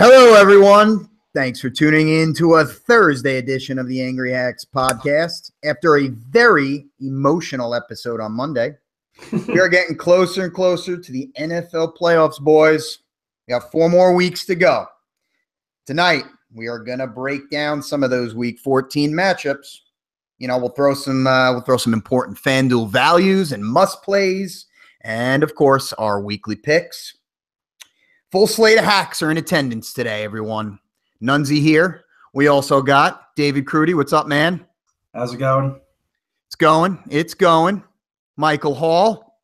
Hello, everyone. Thanks for tuning in to a Thursday edition of the Angry Hacks podcast. After a very emotional episode on Monday, we are getting closer and closer to the NFL playoffs, boys. We got 4 more weeks to go. Tonight, we are going to break down some of those Week 14 matchups. You know, we'll throw some important Fanduel values and must plays, and of course, our weekly picks. Full slate of hacks are in attendance today, everyone. Nunzi here. We also got David Crudy. What's up, man? How's it going? It's going. Michael Hall.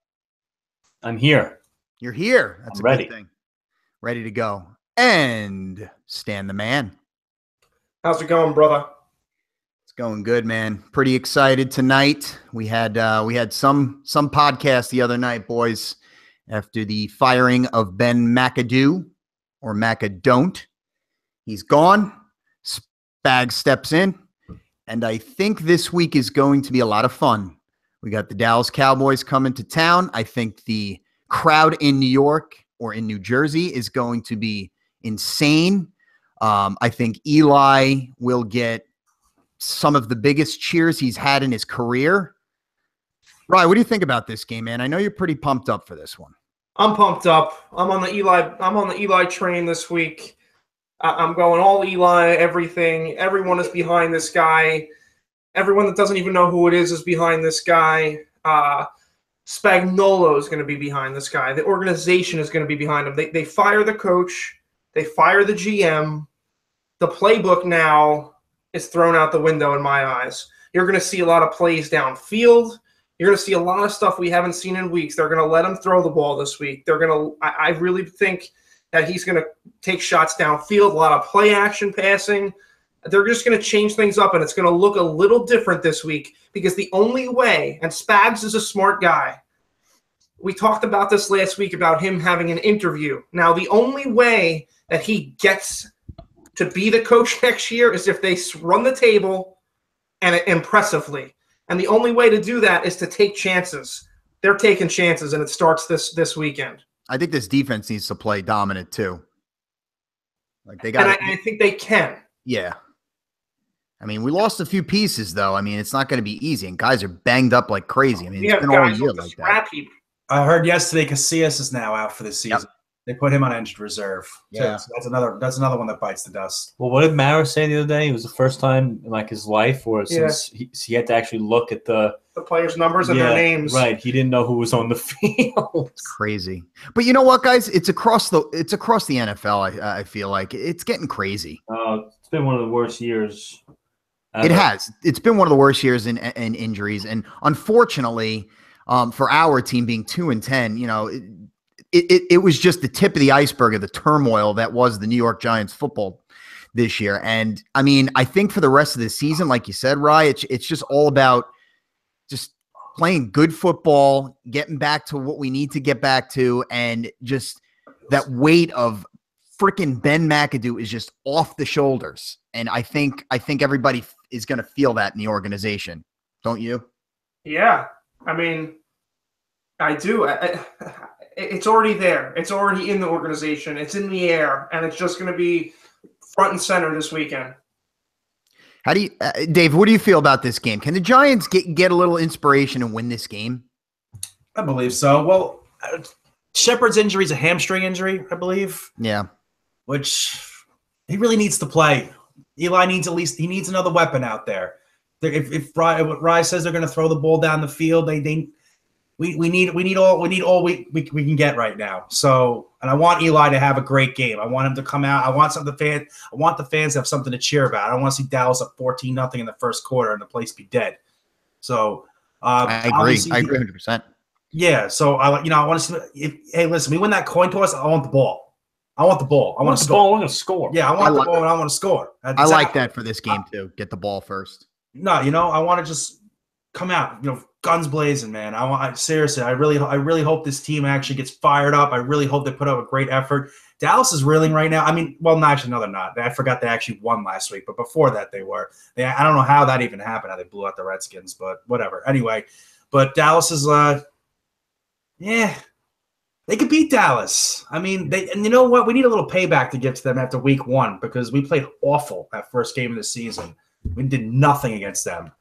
I'm here. You're here. That's I'm a ready. good thing. Ready to go. And Stan the man. How's it going, brother? It's going good, man. Pretty excited tonight. We had some podcast the other night, boys. After the firing of Ben McAdoo, or McAdon't. He's gone. Spags steps in. And I think this week is going to be a lot of fun. We got the Dallas Cowboys coming to town. I think the crowd in New York or in New Jersey is going to be insane. I think Eli will get some of the biggest cheers he's had in his career. Ryan, what do you think about this game, man? I know you're pretty pumped up for this one. I'm pumped up. I'm on the Eli train this week. I'm going all Eli, everything. Everyone is behind this guy. Everyone that doesn't even know who it is behind this guy. Spagnuolo is going to be behind this guy. The organization is going to be behind him. They fire the coach. They fire the GM. The playbook now is thrown out the window in my eyes. You're going to see a lot of plays downfield. You're going to see a lot of stuff we haven't seen in weeks. They're going to let him throw the ball this week. I really think that he's going to take shots downfield, a lot of play action passing. They're just going to change things up, and it's going to look a little different this week because the only way, and Spags is a smart guy. We talked about this last week about him having an interview. Now, the only way that he gets to be the coach next year is if they run the table and impressively. And the only way to do that is to take chances. They're taking chances, and it starts this weekend. I think this defense needs to play dominant too. Like they got, and I think they can. Yeah. I mean, we lost a few pieces though. I mean, it's not going to be easy, and guys are banged up like crazy. I mean, it's been all year like that. I heard yesterday Casillas is now out for the season. Yep. They put him on injured reserve. Yeah, so that's another one that bites the dust. Well, what did Mara say the other day? It was the first time in like his life, or since he had to actually look at the players' numbers and their names. Right, he didn't know who was on the field. It's crazy, but you know what, guys? It's across the NFL. I feel like it's getting crazy. It's been one of the worst years. It has. It's been one of the worst years in injuries, and unfortunately, for our team being 2-10, you know. It was just the tip of the iceberg of the turmoil that was the New York Giants football this year. And I mean, I think for the rest of the season, like you said, Rye, it's just all about just playing good football, getting back to what we need to get back to. And just that weight of freaking Ben McAdoo is just off the shoulders. And I think everybody is going to feel that in the organization. Don't you? Yeah. I mean, I do. It's already there. It's already in the organization. It's in the air, and it's just going to be front and center this weekend. How do you, Dave? What do you feel about this game? Can the Giants get a little inspiration and win this game? I believe so. Well, Shepard's injury is a hamstring injury, I believe. Yeah, which he really needs to play. Eli needs another weapon out there. If Rye says they're going to throw the ball down the field, We need all we can get right now. So, and I want Eli to have a great game. I want him to come out. I want the fans to have something to cheer about. I don't want to see Dallas up 14-0 in the first quarter and the place be dead. So, I agree. I agree 100%. Yeah. So I want to see. Hey, listen, we win that coin toss. I want the ball. I want to score. I want to score. Yeah, I want the ball and I want to score. I like that for this game too. Get the ball first. No, I want to just come out. Guns blazing, man. Seriously, I really hope this team actually gets fired up. I really hope they put up a great effort. Dallas is reeling right now. I mean, well, no, actually, no, they're not. I forgot they actually won last week, but before that they were. I don't know how that even happened, how they blew out the Redskins, but whatever. Anyway, but Dallas is, yeah, They could beat Dallas. I mean, and you know what? We need a little payback to get to them after week 1 because we played awful that first game of the season. We did nothing against them.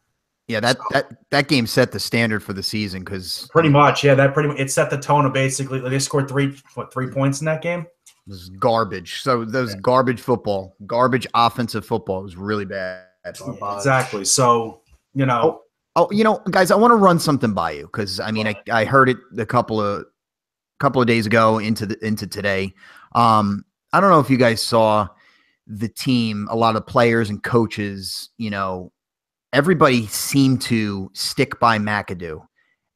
Yeah, that game set the standard for the season because pretty much, yeah, it set the tone of basically they scored 3 points in that game. It was garbage. So those garbage offensive football was really bad. Exactly. So, you know. Guys, I want to run something by you because I mean I heard it a couple of days ago into today. I don't know if you guys saw the team, a lot of players and coaches, everybody seemed to stick by McAdoo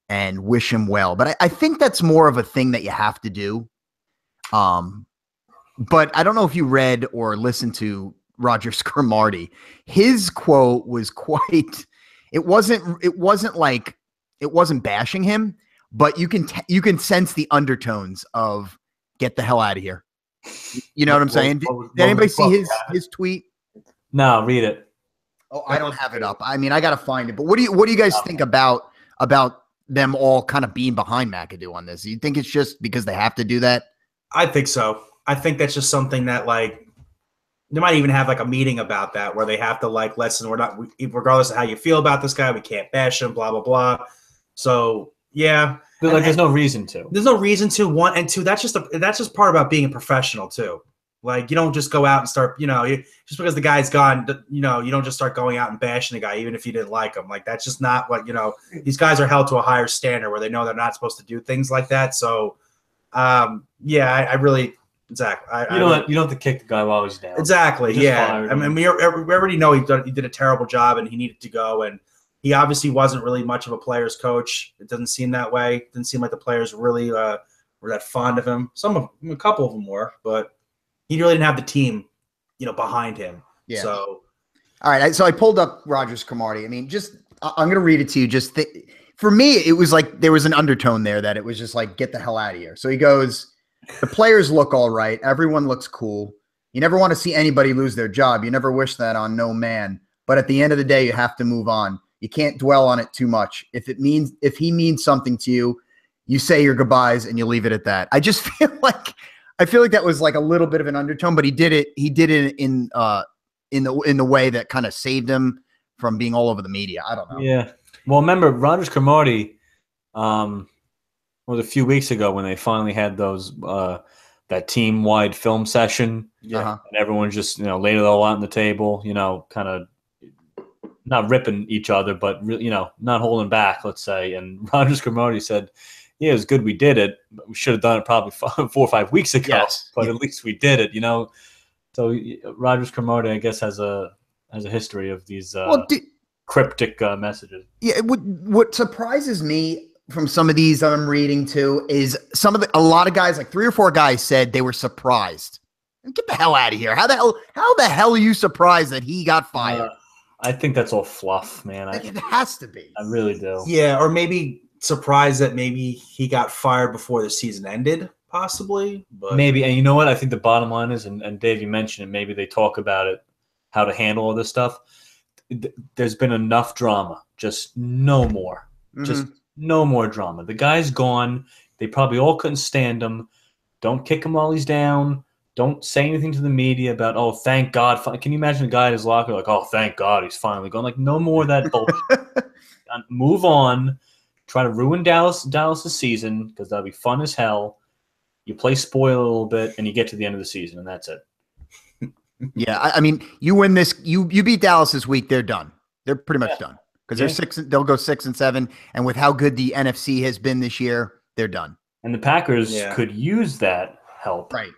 and wish him well. But I think that's more of a thing that you have to do. But I don't know if you read or listened to Roger Scramarty. His quote was quite, it wasn't bashing him, but you can sense the undertones of get the hell out of here. You know what I'm saying? Did anybody see his tweet? No, read it. Oh, I don't have it up. I mean, I got to find it. But what do you guys think about them all kind of being behind McAdoo on this? Do you think it's just because they have to do that? I think so. I think that's just something that they might even have a meeting about that where they have to listen, regardless of how you feel about this guy, we can't bash him, blah, blah, blah. So yeah. There's no reason to. There's no reason to. 1 and 2. That's just part about being a professional too. You don't just go out and start, just because the guy's gone, you don't just start going out and bashing the guy, even if you didn't like him. That's just not what, these guys are held to a higher standard where they know they're not supposed to do things like that. So, I really, exactly. You don't have to kick the guy while he's down. Exactly. Yeah. I mean, we already know he did a terrible job and he needed to go. And he obviously wasn't really much of a player's coach. It doesn't seem that way. It didn't seem like the players really were that fond of him. A couple of them were, but he really didn't have the team, behind him. Yeah. So, all right. So I pulled up Roger's Cromartie. I mean, I'm going to read it to you. For me, it was there was an undertone there that it was just get the hell out of here. So he goes, the players look all right. Everyone looks cool. You never want to see anybody lose their job. You never wish that on no man. But at the end of the day, you have to move on. You can't dwell on it too much. If he means something to you, you say your goodbyes and you leave it at that. I just feel like that was a little bit of an undertone, but he did it in the way that kind of saved him from being all over the media. I don't know. Yeah. Well, remember Roger Cromartie was a few weeks ago when they finally had those that team-wide film session. Yeah. And everyone just, laid it all out on the table, kind of not ripping each other, but not holding back, let's say. And Roger Cromartie said, yeah, it was good we did it, but we should have done it probably 4 or 5 weeks ago. Yes. But at least we did it, So Roger Cromartie, I guess, has a history of these cryptic messages. Yeah, what surprises me from some of these I'm reading too is a lot of guys, 3 or 4 guys said they were surprised. Get the hell out of here. How the hell are you surprised that he got fired? I think that's all fluff, man. It has to be. I really do. Yeah, or maybe surprised that maybe he got fired before the season ended, possibly. But maybe, and you know what? I think the bottom line is, and Dave, you mentioned it, maybe they talk about it, how to handle all this stuff. There's been enough drama. Just no more. Mm-hmm. Just no more drama. The guy's gone. They probably all couldn't stand him. Don't kick him while he's down. Don't say anything to the media about, oh, thank God. Can you imagine a guy in his locker oh, thank God he's finally gone? No more of that bullshit. Move on. Try to ruin Dallas's season because that'll be fun as hell. You play spoil a little bit, and you get to the end of the season, and that's it. Yeah, I mean, you win this. You beat Dallas this week. They're done. They're pretty much done because they're 6. They'll go 6 and 7, and with how good the NFC has been this year, they're done. And the Packers could use that help. Right.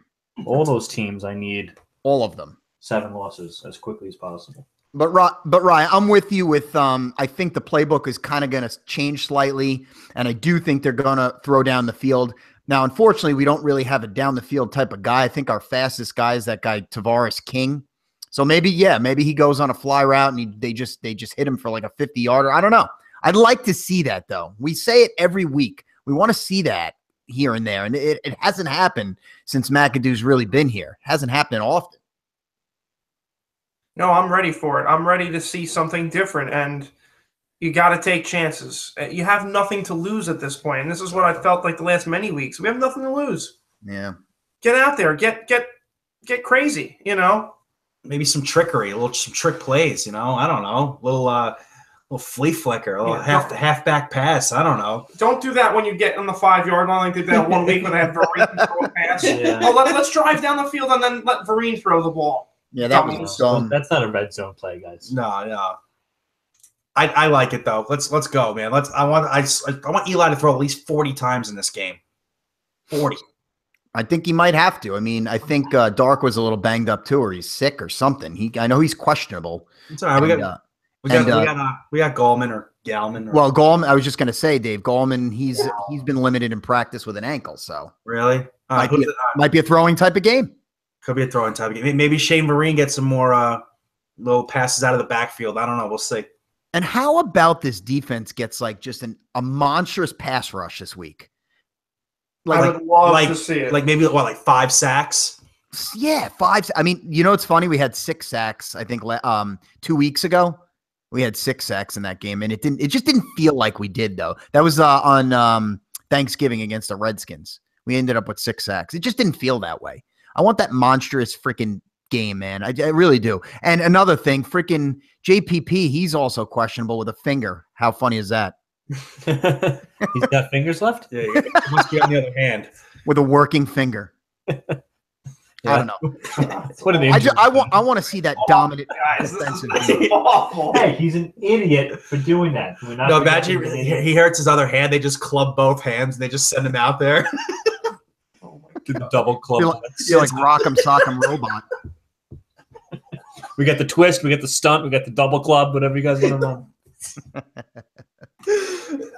All those teams, I need all of them 7 losses as quickly as possible. But Ryan, I'm with you with I think the playbook is kind of going to change slightly, and I do think they're going to throw down the field. Now, unfortunately, we don't really have a down the field type of guy. I think our fastest guy is that guy Tavares King. So maybe he goes on a fly route and they just hit him for a 50-yarder. I don't know. I'd like to see that though. We say it every week. We want to see that here and there, and it hasn't happened since McAdoo's really been here. It hasn't happened often. No, I'm ready for it. I'm ready to see something different. And You got to take chances. You have nothing to lose at this point, and this is what I felt like the last many weeks. We have nothing to lose. Yeah. Get out there, get crazy. Maybe some trickery, some trick plays. I don't know, little flea flicker, a little half back pass. I don't know. Don't do that when you get on the 5-yard line. They did that 1 week when they had Vereen throw a pass. Yeah. Oh, let's drive down the field and then let Vereen throw the ball. Yeah, that was dumb. That's not a red zone play, guys. No. I like it though. Let's go, man. I want Eli to throw at least 40 times in this game. 40. I think he might have to. I mean, I think Dark was a little banged up too, or he's sick or something. I know he's questionable. It's all right. We got Gallman or Galman. Well, Gallman. I was just going to say, Dave Gallman. He's been limited in practice with an ankle, so really might be a throwing type of game. Could be a throwing type of game. Maybe Shane Vereen gets some more little passes out of the backfield. I don't know. We'll see. And how about this defense gets like just a monstrous pass rush this week? I would love to see it. Like maybe like 5 sacks. Yeah, 5. I mean, it's funny. We had 6 sacks. I think 2 weeks ago we had 6 sacks in that game, and it just didn't feel like we did though. That was on Thanksgiving against the Redskins. We ended up with 6 sacks. It just didn't feel that way. I want that monstrous freaking game, man. I really do. And another thing, freaking JPP, he's also questionable with a finger. How funny is that? He's got fingers left? Yeah, he must be on the other hand. With a working finger. Yeah. I don't know. What are they? I want to see that dominant Guys, defensive this game. is awful. Hey, he's an idiot for doing that. No, imagine he hurts his other hand. They just club both hands and they just send him out there. Do the double club. You're like Rock'em Sock'em Robot. We got the twist, we got the stunt, we got the double club, whatever you guys want to run.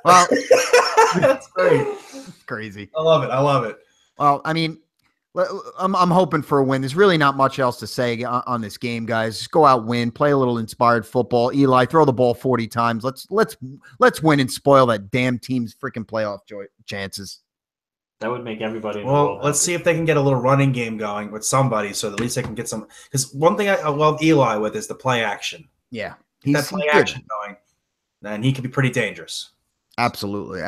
Well, that's great. Crazy. I love it. Well, I mean, I'm hoping for a win. There's really not much else to say on this game, guys. Just go out, win, play a little inspired football. Eli, throw the ball 40 times. Let's win and spoil that damn team's freaking playoff chances. That would make everybody. Well, let's see if they can get a little running game going with somebody, so at least they can get some. Because one thing I love Eli with is the play action. Yeah, that play action going, and he can be pretty dangerous. Absolutely.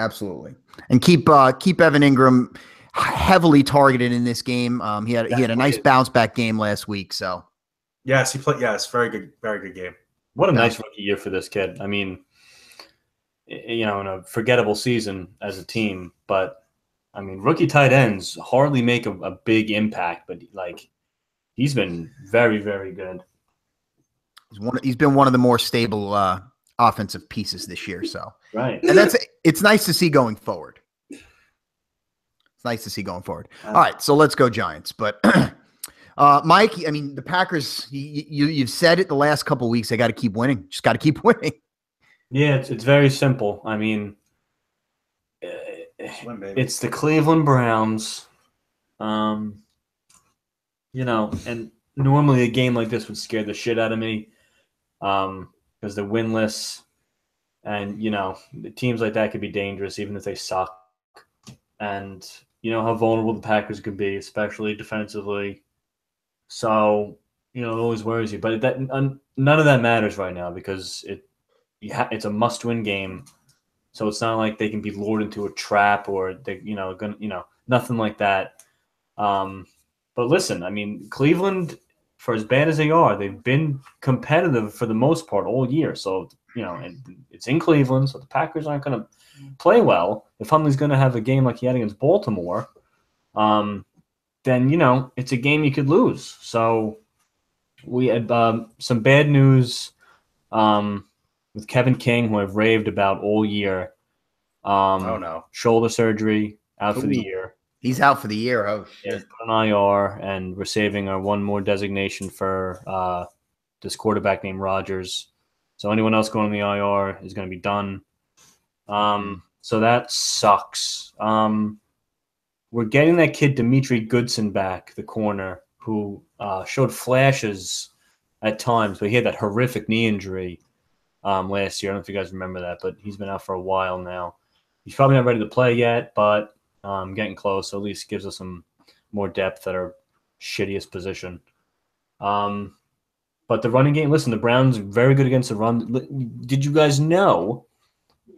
And keep Evan Ingram heavily targeted in this game. He had a nice bounce back game last week. So yes, he played. Yes, very good game. What a nice rookie year for this kid. I mean, in a forgettable season as a team, but. I mean, rookie tight ends hardly make a big impact, but he's been very, very good. He's been one of the more stable offensive pieces this year. So right, and it's nice to see going forward. All right, so let's go Giants. But Mike, I mean, the Packers. You've said it the last couple of weeks. They got to keep winning. Just got to keep winning. Yeah, it's very simple. I mean. It's the Cleveland Browns, and normally a game like this would scare the shit out of me, because they're winless, and the teams like that could be dangerous even if they suck, and how vulnerable the Packers could be, especially defensively. So it always worries you, but none of that matters right now because it's a must-win game. So it's not like they can be lured into a trap or they, nothing like that. But listen, I mean, Cleveland, for as bad as they are, they've been competitive for the most part all year. So and it's in Cleveland, so the Packers aren't going to play well. If Huntley's going to have a game like he had against Baltimore, then it's a game you could lose. So we had some bad news. With Kevin King, who I've raved about all year. Oh, no. Shoulder surgery, out for the year. He's out for the year. Oh, shit. Yeah, put on IR, and we're saving our one more designation for this quarterback named Rodgers. So anyone else going on the IR is going to be done. So that sucks. We're getting that kid Dimitri Goodson back, the corner, who showed flashes at times, but he had that horrific knee injury last year. I don't know if you guys remember that, but he's been out for a while now. He's probably not ready to play yet, but getting close. So at least gives us some more depth at our shittiest position. But But the running game, listen, the Browns are very good against the run. Did you guys know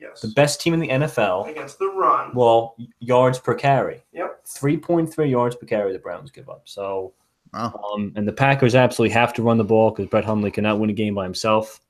Yes. the best team in the NFL? Against the run. Well, yards per carry. Yep. 3.3 yards per carry the Browns give up. So, Wow. and the Packers absolutely have to run the ball because Brett Hundley cannot win a game by himself.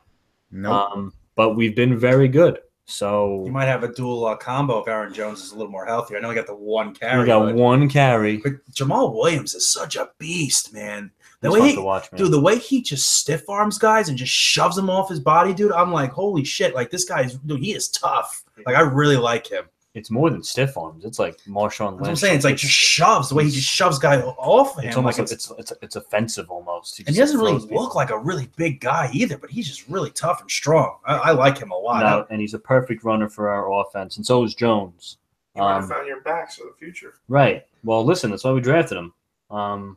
Nope. But we've been very good. So You might have a dual combo if Aaron Jones is a little more healthy. I know he got the one carry. we got one carry. But Jamal Williams is such a beast, man. He's fun to watch, man. Dude, the way he just stiff arms guys and just shoves them off his body, dude, I'm like, holy shit. Like, this guy he is tough. Like, I really like him. It's more than stiff arms. It's like Marshawn Lynch. That's what I'm saying. It's like just shoves. The way he just shoves guys off of him. It's almost like it's offensive almost. And he doesn't really look like a really big guy either, but he's just really tough and strong. I like him a lot. No, and he's a perfect runner for our offense, and so is Jones. You might have found your backs for the future. Right. Well, listen, that's why we drafted him.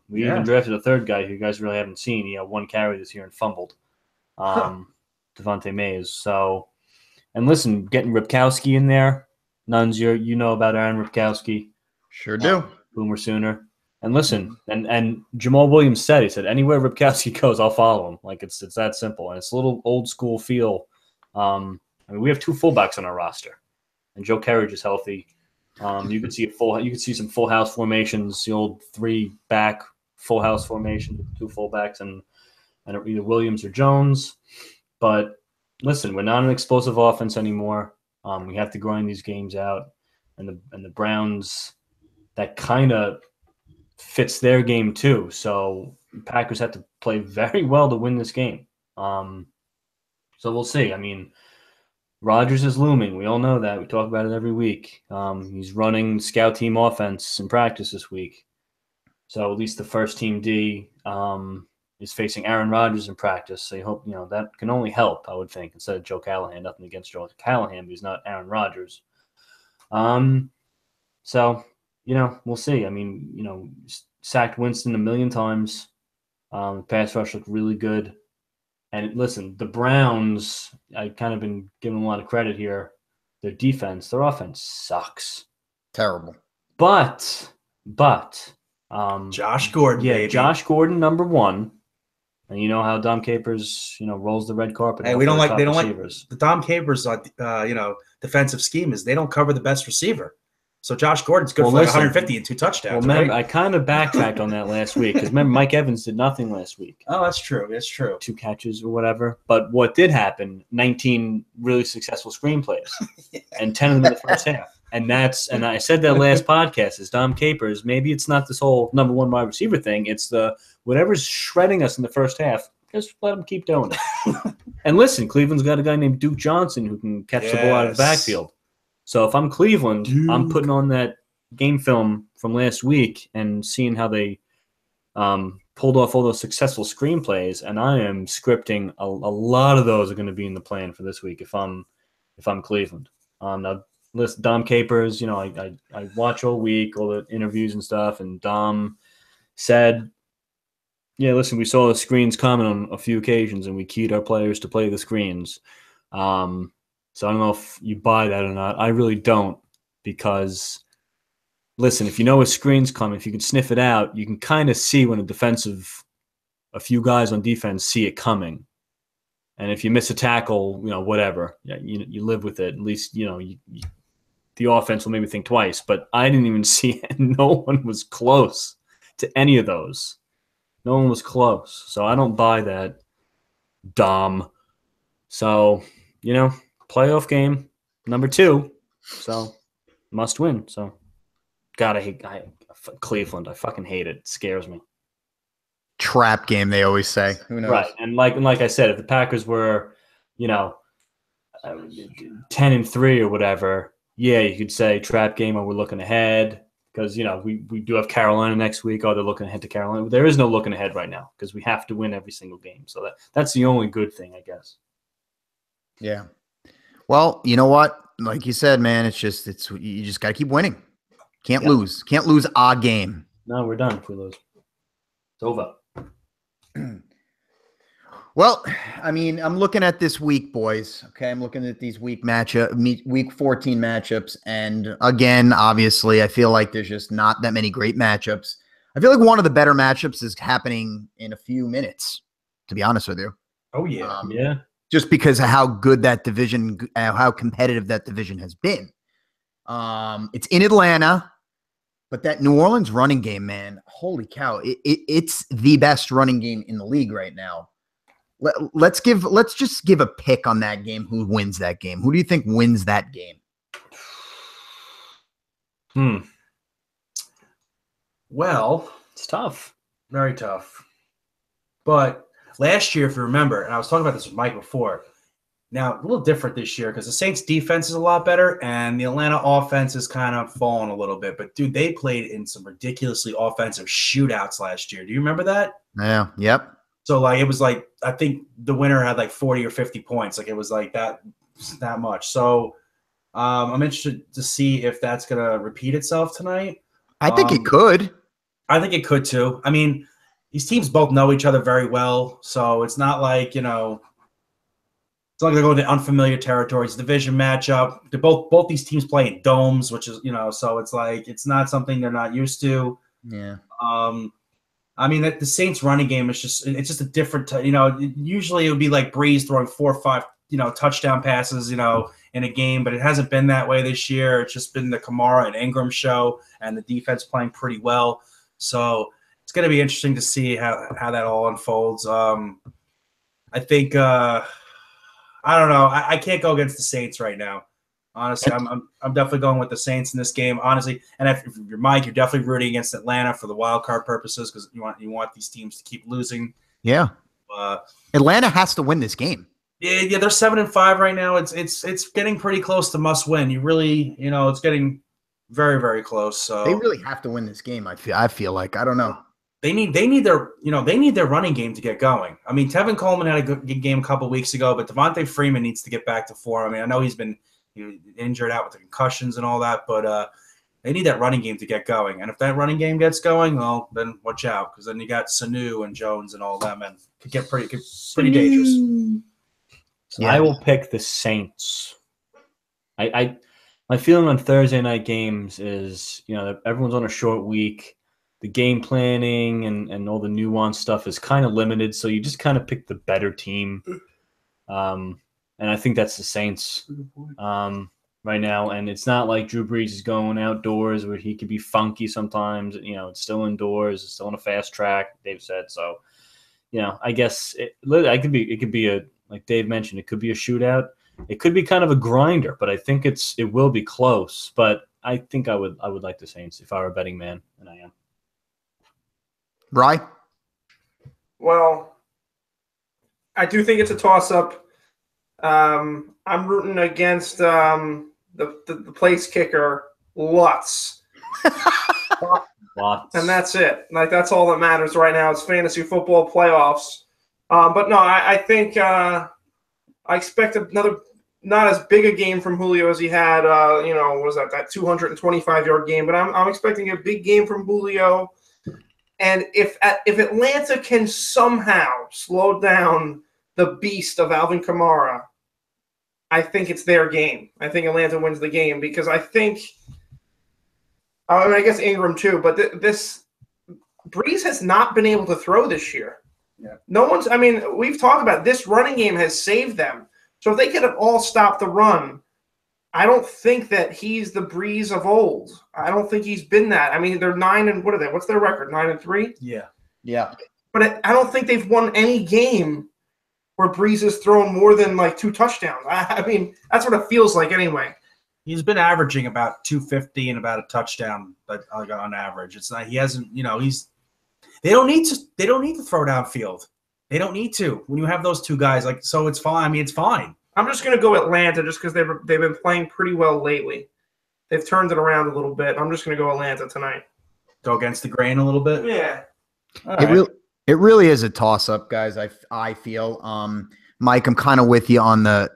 We Yeah. even drafted a third guy who you guys really haven't seen. He had one carry this year and fumbled. Devontae Mays. So, and listen, getting Ripkowski in there. Nuns, you know about Aaron Ripkowski. Sure do. Boomer Sooner. And listen, and Jamal Williams he said, anywhere Ripkowski goes, I'll follow him. Like it's that simple. And it's a little old school feel. I mean, we have 2 fullbacks on our roster. And Joe Carriage is healthy. You could see some full house formations, the old 3-back full house formation with 2 fullbacks and either Williams or Jones. But listen, we're not an explosive offense anymore. We have to grind these games out, and the Browns, that kind of fits their game too. So the Packers have to play very well to win this game. So we'll see. I mean, Rodgers is looming. We all know that. We talk about it every week. He's running scout team offense in practice this week. So at least the first team D is facing Aaron Rodgers in practice. So you hope, that can only help, I would think, instead of Joe Callahan. Nothing against Joe Callahan, but he's not Aaron Rodgers. So, we'll see. I mean, sacked Winston 1,000,000 times. The pass rush looked really good. And listen, the Browns, I've kind of been giving them a lot of credit here. Their offense sucks. Terrible. But Josh Gordon, baby. Josh Gordon, number 1. And you know how Dom Capers, rolls the red carpet. Hey, they don't like the Dom Capers, defensive scheme is they don't cover the best receiver. So Josh Gordon's good for 150 and 2 touchdowns. Well, remember, I kind of backtracked on that last week because remember Mike Evans did nothing last week. Oh, that's true. That's true. 2 catches or whatever. But what did happen? 19 really successful screenplays, and 10 of them in the first half. And I said that last podcast is Dom Capers. Maybe it's not this whole number 1 wide receiver thing. It's the whatever's shredding us in the first half. Just let him keep doing it. And listen, Cleveland's got a guy named Duke Johnson who can catch the ball out of the backfield. So if I'm Cleveland, I'm putting on that game film from last week and seeing how they pulled off all those successful screenplays, and I am scripting a lot of those are going to be in the plan for this week if I'm Cleveland. Now, listen, Dom Capers, I watch all week, all the interviews and stuff, and Dom said, yeah, listen, we saw the screens coming on a few occasions, and we keyed our players to play the screens. So I don't know if you buy that or not. I really don't because, listen, if you know a screen's coming, if you can sniff it out, you can kind of see when a few guys on defense see it coming. And if you miss a tackle, whatever, you live with it. At least, the offense will maybe think twice. But I didn't even see it. No one was close to any of those. No one was close. So I don't buy that, Dom. So, playoff game, number 2. So, must win. So, God, I hate Cleveland. I fucking hate it. It scares me. Trap game, they always say. Who knows? Right. And like I said, if the Packers were, 10-3 or whatever, yeah, you could say trap game or we're looking ahead because, we do have Carolina next week. Oh, they're looking ahead to Carolina. There is no looking ahead right now because we have to win every single game. So that's the only good thing, I guess. Yeah. Well, you know what? Like you said, man, you just got to keep winning. Can't lose. Can't lose a game. No, we're done if we lose. It's over. Well, I mean, I'm looking at this week, boys. Okay, I'm looking at these week 14 matchups, and again, obviously, I feel like there's just not that many great matchups. I feel like one of the better matchups is happening in a few minutes. to be honest with you. Oh yeah, Yeah. Just because of how good that division, how competitive that division has been. It's in Atlanta, but that New Orleans running game, man, holy cow. It's the best running game in the league right now. Let's just give a pick on that game. Who wins that game? Who do you think wins that game? Well, It's tough. very tough. But last year, if you remember, and I was talking about this with Mike before, now a little different this year because the Saints defense is a lot better and the Atlanta offense is kind of fallen a little bit. But dude, they played in some ridiculously offensive shootouts last year. Do you remember that? Yeah. Yep. So like it was like I think the winner had like 40 or 50 points. Like it was like that much. So I'm interested to see if that's gonna repeat itself tonight. I think it could. I think it could too. I mean, these teams both know each other very well, so it's not like it's not like they're going to unfamiliar territory. It's a division matchup. They're both these teams play in domes, which is so it's like it's not something they're not used to. Yeah. I mean, the Saints running game is just a different. Usually it would be like Breeze throwing 4 or 5 touchdown passes in a game, but it hasn't been that way this year. It's just been the Kamara and Ingram show, and the defense playing pretty well. So it's going to be interesting to see how that all unfolds. I think I don't know. I can't go against the Saints right now. Honestly, I'm definitely going with the Saints in this game. Honestly, and if you're Mike, you're definitely rooting against Atlanta for the wild card purposes because you want these teams to keep losing. Yeah. Atlanta has to win this game. Yeah, they're 7-5 right now. It's getting pretty close to must win. You really, it's getting very, very close. So they really have to win this game. I feel like I don't know. They need their running game to get going. I mean, Tevin Coleman had a good game a couple weeks ago, but Devontae Freeman needs to get back to form. I mean, I know he's been injured out with the concussions and all that, but they need that running game to get going. And if that running game gets going, well, then watch out because then you got Sanu and Jones and all them, and it could get pretty dangerous. So yeah. I will pick the Saints. My feeling on Thursday night games is everyone's on a short week. The game planning and all the nuanced stuff is kind of limited, so you just kind of pick the better team. And I think that's the Saints right now. And it's not like Drew Brees is going outdoors where he could be funky sometimes. It's still indoors. It's still on a fast track, Dave said. So, I guess it could be like Dave mentioned, it could be a shootout. It could be kind of a grinder, but I think it will be close. But I think I would like the Saints if I were a betting man, and I am. Right? Well, I do think it's a toss-up. I'm rooting against the place kicker, Lutz. And that's it. Like that's all that matters right now. It's fantasy football playoffs. But no, I think I expect another not as big a game from Julio as he had. Was that 225-yard game? But I'm expecting a big game from Julio. And if Atlanta can somehow slow down the beast of Alvin Kamara, I think it's their game. I think Atlanta wins the game because I think I guess Ingram too, but this Breeze has not been able to throw this year. Yeah. We've talked about this running game has saved them. So if they could have all stopped the run, I don't think that he's the Breeze of old. I don't think he's been that. I mean, they're 9 and what are they? What's their record? 9-3? Yeah. Yeah. But I don't think they've won any game where Breeze has thrown more than like 2 touchdowns. I mean, that's what it feels like anyway. He's been averaging about 250 and about a touchdown, but on average, it's not. He hasn't. They don't need to throw downfield. They don't need to when you have those two guys. So it's fine. I mean, it's fine. I'm just going to go Atlanta just because they've been playing pretty well lately. They've turned it around a little bit. I'm just going to go Atlanta tonight. Go against the grain a little bit. Yeah. It really is a toss-up, guys. I feel, Mike, I'm kind of with you on the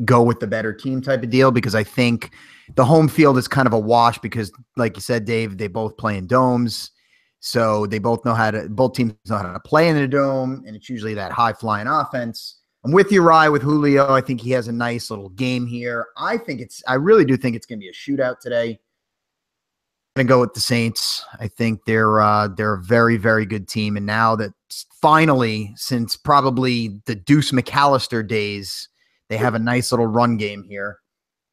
go with the better team type of deal because I think the home field is kind of a wash because, like you said, Dave, they both play in domes. So they both teams know how to play in a dome, and it's usually that high-flying offense. I'm with you, Rye, with Julio. I think he has a nice little game here. I really do think it's going to be a shootout today. I'm going to go with the Saints. I think they're a very, very good team. And now that finally, since probably the Deuce McAllister days, they have a nice little run game here.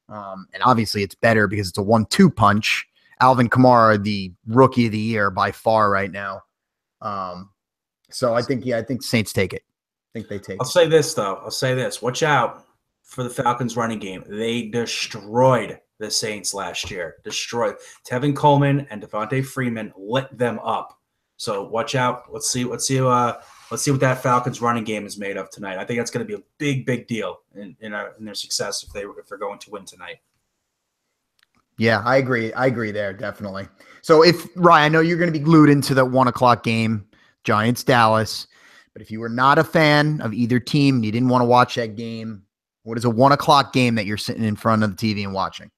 And obviously it's better because it's a 1-2 punch. Alvin Kamara, the rookie of the year by far right now. So I think Saints take it. I think they take I'll say this, though. Watch out for the Falcons running game. They destroyed the Saints last year. Destroyed. Tevin Coleman and Devontae Freeman lit them up. So watch out. Let's see what that Falcons running game is made of tonight. I think that's going to be a big deal in their success if they're going to win tonight. Yeah, I agree there, definitely. So if Ryan, I know you're going to be glued into that 1:00 game, Giants Dallas, but if you were not a fan of either team and you didn't want to watch that game, what is a 1:00 game that you're sitting in front of the TV and watching?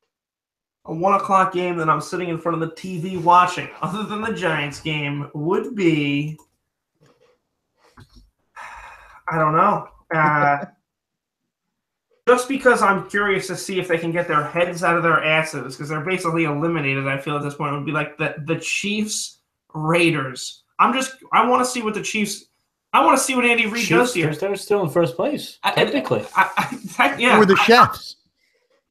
A 1:00 game that I'm sitting in front of the TV watching, other than the Giants game, would be, I don't know. Just because I'm curious to see if they can get their heads out of their asses, because they're basically eliminated, I feel at this point, would be like the Chiefs Raiders. I want to see what the Chiefs. I want to see what Andy Reid does here. They're still in first place, technically. Who are the chefs?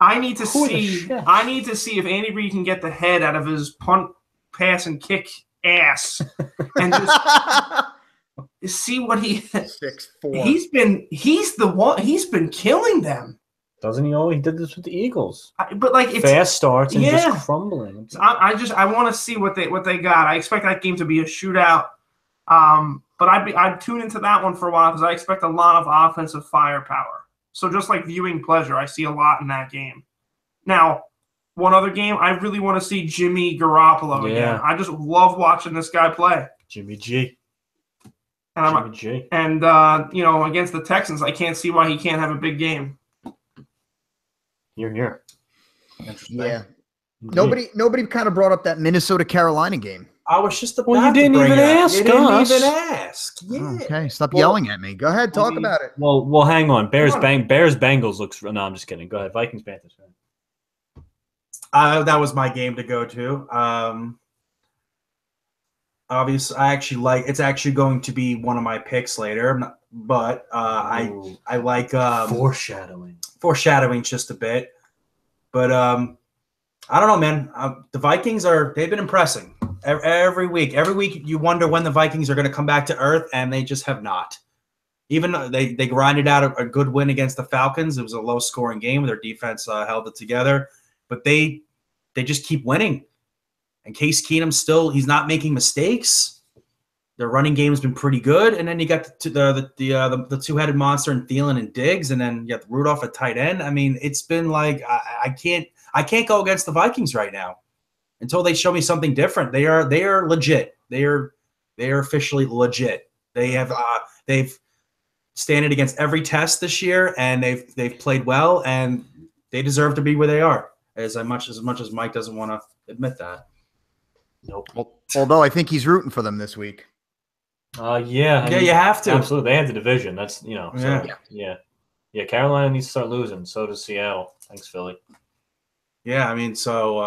I need to see if Andy Reid can get the head out of his punt, pass, and kick ass, and just see what he. 6'4". He's been killing them. Doesn't he always? He did this with the Eagles. But like it's fast starts and just crumbling. I want to see what they got. I expect that game to be a shootout. But I'd tune into that one for a while because I expect a lot of offensive firepower. So just like viewing pleasure, I see a lot in that game. Now, one other game, I really want to see Jimmy Garoppolo again. I just love watching this guy play. Jimmy G. And against the Texans, I can't see why he can't have a big game. Here. Yeah. Nobody kind of brought up that Minnesota-Carolina game. I was just about you didn't even ask. You didn't even ask. Yeah. Okay, stop yelling at me. Go ahead, talk about it. Well, hang on. Bengals looks. No, I'm just kidding. Go ahead. Vikings Panthers. That was my game to go to. Obviously, it's actually going to be one of my picks later, but I like foreshadowing just a bit. But I don't know, man. The Vikings they've been impressing. Every week you wonder when the Vikings are going to come back to earth, and they just have not. Even though they grinded out a good win against the Falcons. It was a low-scoring game. Their defense held it together. But they just keep winning. And Case Keenum he's not making mistakes. Their running game has been pretty good. And then you got the two-headed monster in Thielen and Diggs, and then you got Rudolph at tight end. I mean, it's been like I can't go against the Vikings right now. Until they show me something different. They are legit. They are officially legit. They've standed against every test this year, and they've played well, and they deserve to be where they are. As much as Mike doesn't want to admit that. Nope. Although I think he's rooting for them this week. Yeah, you have to. Absolutely, they had the division. That's Yeah. Carolina needs to start losing. So does Seattle. Thanks, Philly. Yeah, I mean, so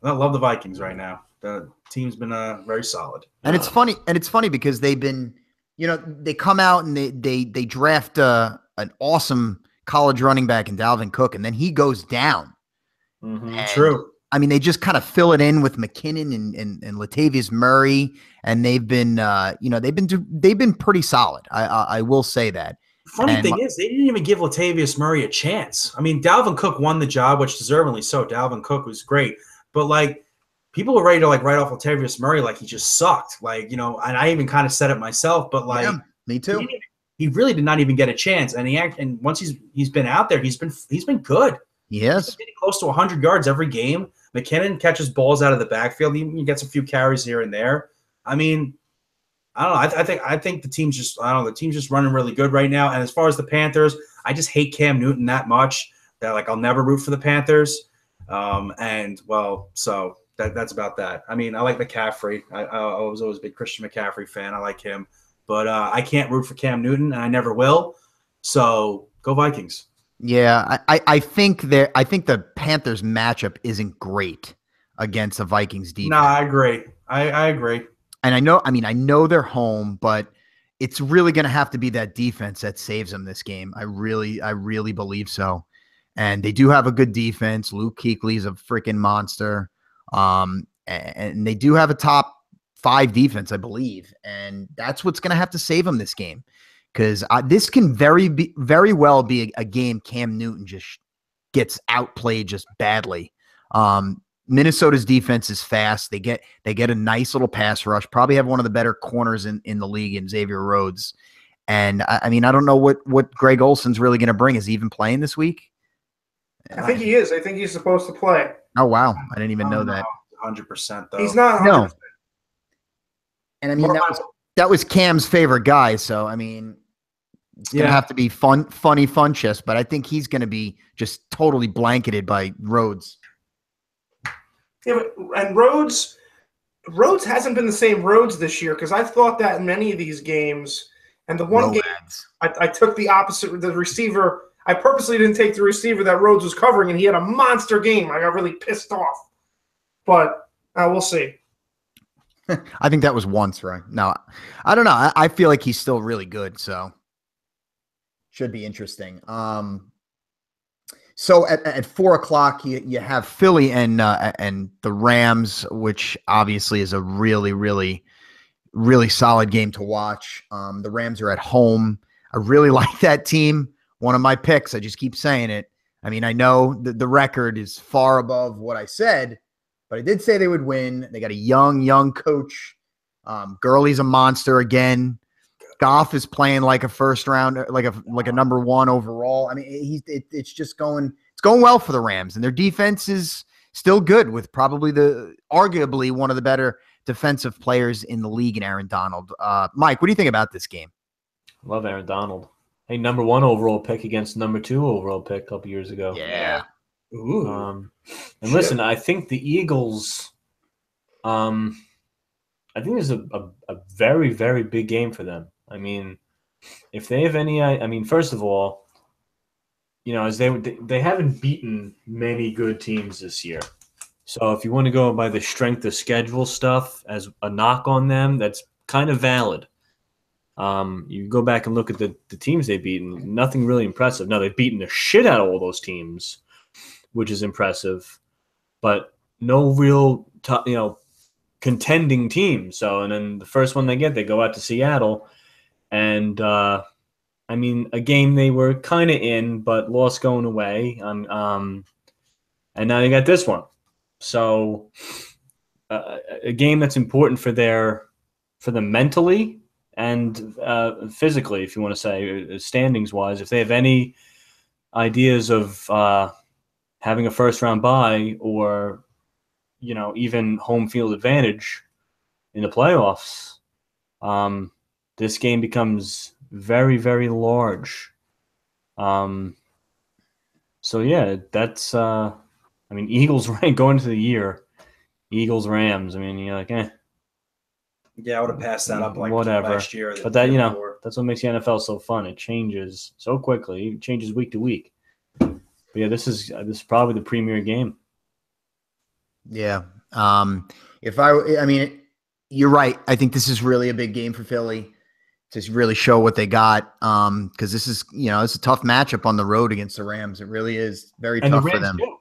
I love the Vikings right now. The team's been very solid. And it's funny because they've been, they come out and they draft an awesome college running back in Dalvin Cook, and then he goes down. Mm-hmm. True. I mean, they just kind of fill it in with McKinnon and Latavius Murray, and they've been pretty solid. I will say that. Funny thing is, they didn't even give Latavius Murray a chance. I mean, Dalvin Cook won the job, which deservedly so. Dalvin Cook was great. But, people were ready to, write off Latavius Murray like he just sucked. And I even kind of said it myself. But, me too. He really did not even get a chance. And once he's been out there, he's been good. Yes. He's getting close to 100 yards every game. McKinnon catches balls out of the backfield. He gets a few carries here and there. I mean, I don't know. I think the team's just the team's just running really good right now. And as far as the Panthers, I just hate Cam Newton that much that I'll never root for the Panthers. So that's about that. I mean, I like McCaffrey. I was always a big Christian McCaffrey fan. I like him, but I can't root for Cam Newton, and I never will. So go Vikings. Yeah, I think the Panthers matchup isn't great against the Vikings defense. No, I agree. I agree. And I know they're home, but it's really going to have to be that defense that saves them this game. I really believe so. And they do have a good defense. Luke Kuechly's a freaking monster. And they do have a top 5 defense, I believe. And that's what's going to have to save them this game. Because this can very well be a game Cam Newton just gets outplayed just badly. Minnesota's defense is fast. They get a nice little pass rush. Probably have one of the better corners in the league in Xavier Rhodes. And I don't know what Greg Olson's really going to bring. Is he even playing this week? I think he is. I think he's supposed to play. Oh wow, I didn't even know that. 100% though. He's not 100%. No. And that was Cam's favorite guy. So it's gonna have to be funny chess. But I think he's gonna be just totally blanketed by Rhodes. Yeah, and Rhodes hasn't been the same Rhodes this year because I've thought that in many of these games. And the one game I took the opposite. The receiver, I purposely didn't take the receiver that Rhodes was covering, and he had a monster game. I got really pissed off. But we'll see. I think that was once, right? No, I don't know. I feel like he's still really good, so should be interesting. So at 4 o'clock, you have Philly and the Rams, which obviously is a really, really, really solid game to watch. The Rams are at home. I really like that team. One of my picks. I just keep saying it. I know the record is far above what I said, but I did say they would win. They got a young coach. Gurley's a monster again. Goff is playing like a first round, like a number 1 overall. It's just going well for the Rams, and their defense is still good with probably arguably one of the better defensive players in the league in Aaron Donald. Mike, what do you think about this game? Love Aaron Donald. Hey, number 1 overall pick against number 2 overall pick a couple years ago. Yeah. Ooh. And listen, I think the Eagles, I think this is a very, very big game for them. If they have any, first of all, as they haven't beaten many good teams this year. So if you want to go by the strength of schedule stuff as a knock on them, that's kind of valid. You go back and look at the teams they've beaten, nothing really impressive. Now, they've beaten the shit out of all those teams, which is impressive, but no real contending team. So, and then the first one they go out to Seattle. And, a game they were kind of in, but lost going away. And now you got this one. So a game that's important for them mentally and physically, if you want to say, standings-wise. If they have any ideas of having a first-round bye or, even home field advantage in the playoffs, this game becomes very, very large. So yeah, that's Eagles going into the year, Eagles Rams. You're like, Yeah, I would have passed that up like whatever. Last year. But that that's what makes the NFL so fun. It changes so quickly. It changes week to week. But yeah, this is probably the premier game. Yeah. You're right. I think this is really a big game for Philly to really show what they got. Because this is, it's a tough matchup on the road against the Rams. It really is very tough for them. Too.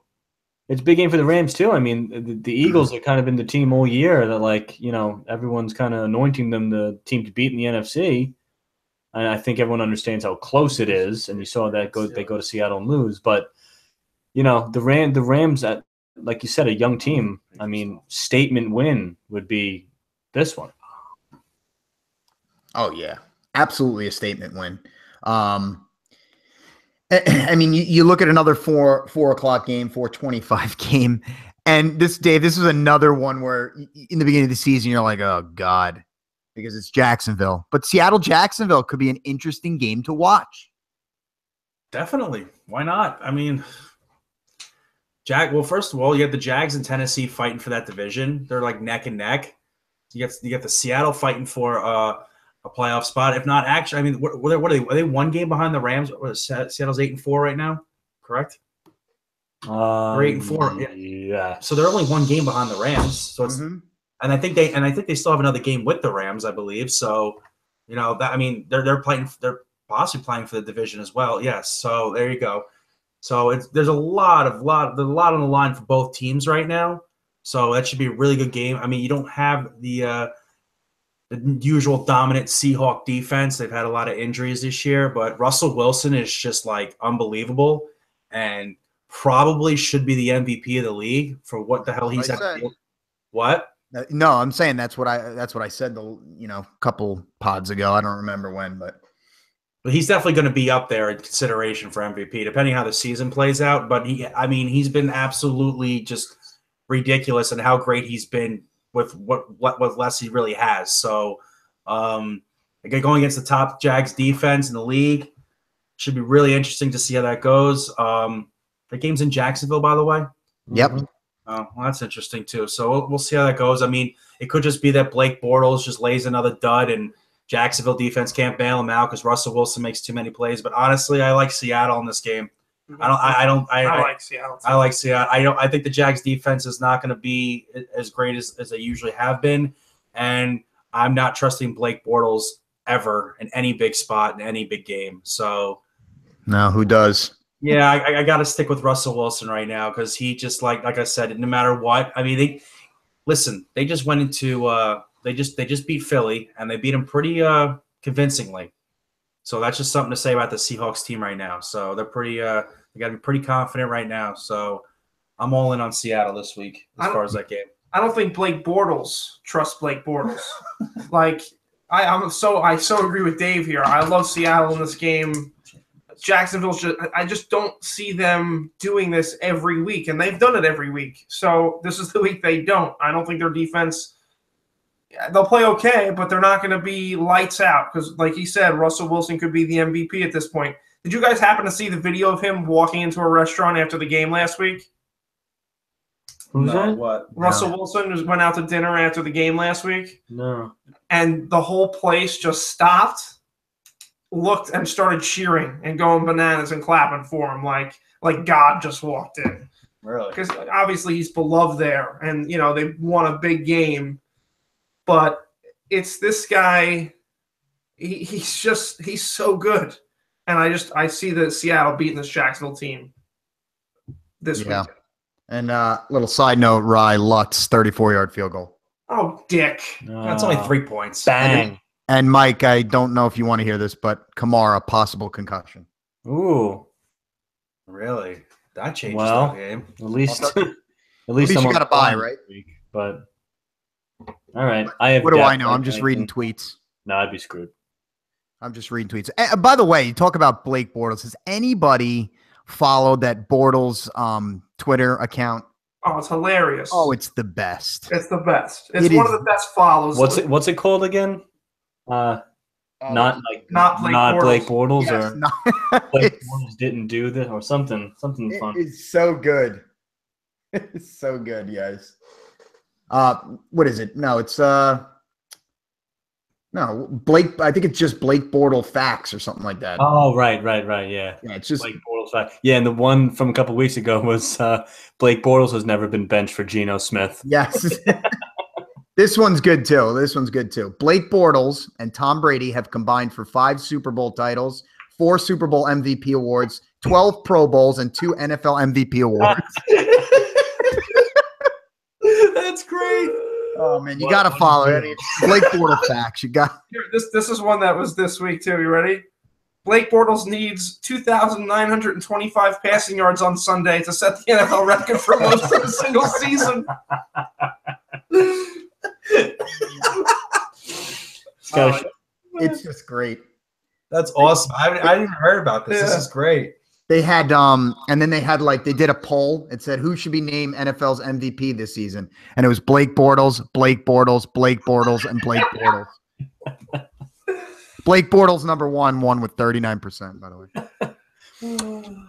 It's a big game for the Rams too. The Eagles have kind of been the team all year that everyone's kind of anointing them the team to beat in the NFC. And I think everyone understands how close it is. And you saw that they go to Seattle and lose. But the Rams, like you said, a young team. Statement win would be this one. Oh yeah, absolutely a statement win. You look at another 4 o'clock game, 4:25 game, and this is another one where in the beginning of the season you're like, oh God, because it's Jacksonville. But Jacksonville could be an interesting game to watch. Definitely, why not? Well, first of all, you have the Jags and Tennessee fighting for that division. They're like neck and neck. You get the Seattle fighting for a playoff spot. If not, actually, what are they? Are they one game behind the Rams? Seattle's 8-4 right now, correct? Or 8-4. Yeah. So they're only one game behind the Rams. So it's And I think they still have another game with the Rams, I believe. So, they're possibly playing for the division as well. Yes. So there you go. So there's a lot on the line for both teams right now. So that should be a really good game. I mean, you don't have the usual dominant Seahawk defense. They've had a lot of injuries this year, but Russell Wilson is just like unbelievable and probably should be the MVP of the league for what the hell he's had to deal. What? No, I'm saying that's what I said a couple pods ago. I don't remember when, but he's definitely going to be up there in consideration for MVP, depending how the season plays out. But he's been absolutely just ridiculous in how great he's been with what less he really has. So, going against the top Jags defense in the league should be really interesting to see how that goes. The game's in Jacksonville, by the way. Yep. Oh, well, that's interesting too. So we'll see how that goes. I mean, it could just be that Blake Bortles just lays another dud and Jacksonville defense can't bail him out because Russell Wilson makes too many plays. But honestly, I like Seattle in this game. I like Seattle. I like Seattle. I think the Jags defense is not going to be as great as they usually have been, and I'm not trusting Blake Bortles ever in any big spot in any big game. So, no, who does? Yeah, I got to stick with Russell Wilson right now because he just like I said, no matter what. I mean, they just went into they just beat Philly and they beat him pretty convincingly. So that's just something to say about the Seahawks team right now. So they're pretty they got to be pretty confident right now. So I'm all in on Seattle this week as far as that game. I don't think Blake Bortles trusts Blake Bortles. Like I so agree with Dave here. I love Seattle in this game. I just don't see them doing this every week, and they've done it every week. So this is the week they don't. I don't think their defense – they'll play okay, but they're not going to be lights out because, like he said, Russell Wilson could be the MVP at this point. Did you guys happen to see the video of him walking into a restaurant after the game last week? Who's that? What? Russell Wilson went out to dinner after the game last week. No. And the whole place just stopped, looked, and started cheering and going bananas and clapping for him like God just walked in. Really? Because obviously he's beloved there, and they won a big game. But it's this guy. He's so good, and I see the Seattle beating this Jacksonville team this week. And little side note: Rye Lutz 34-yard field goal. Oh, dick! That's only 3 points. Bang. And Mike, I don't know if you want to hear this, but Kamara, possible concussion. Ooh. Really? That changes the game. At least you got to buy, right? Week, but all right. What do I know? I'm just reading tweets. No, I'd be screwed. I'm just reading tweets. By the way, you talk about Blake Bortles. Has anybody followed that Bortles Twitter account? Oh, it's hilarious. Oh, it's the best. It's the best. It's one of the best follows. What's it called again? Not Blake Bortles, yes, or Blake Bortles didn't do this or something fun. It's so good. It's so good, guys. What is it? No, it's Blake. I think it's just Blake Bortles facts or something like that. Oh, right, yeah. Yeah, it's just Blake Bortles facts. Yeah, and the one from a couple weeks ago was Blake Bortles has never been benched for Geno Smith. Yes. This one's good too. Blake Bortles and Tom Brady have combined for 5 Super Bowl titles, 4 Super Bowl MVP awards, 12 Pro Bowls, and 2 NFL MVP awards. That's great. Oh man, you got to follow it. Blake Bortles facts. You got this is one that was this week too. You ready? Blake Bortles needs 2,925 passing yards on Sunday to set the NFL record for most in a single season. It's just great. That's awesome. I hadn't even heard about this. Yeah. This is great. They had and then they had they did a poll. It said who should be named NFL's MVP this season, and it was Blake Bortles, and Blake Bortles. Blake Bortles number one won with 39%. By the way.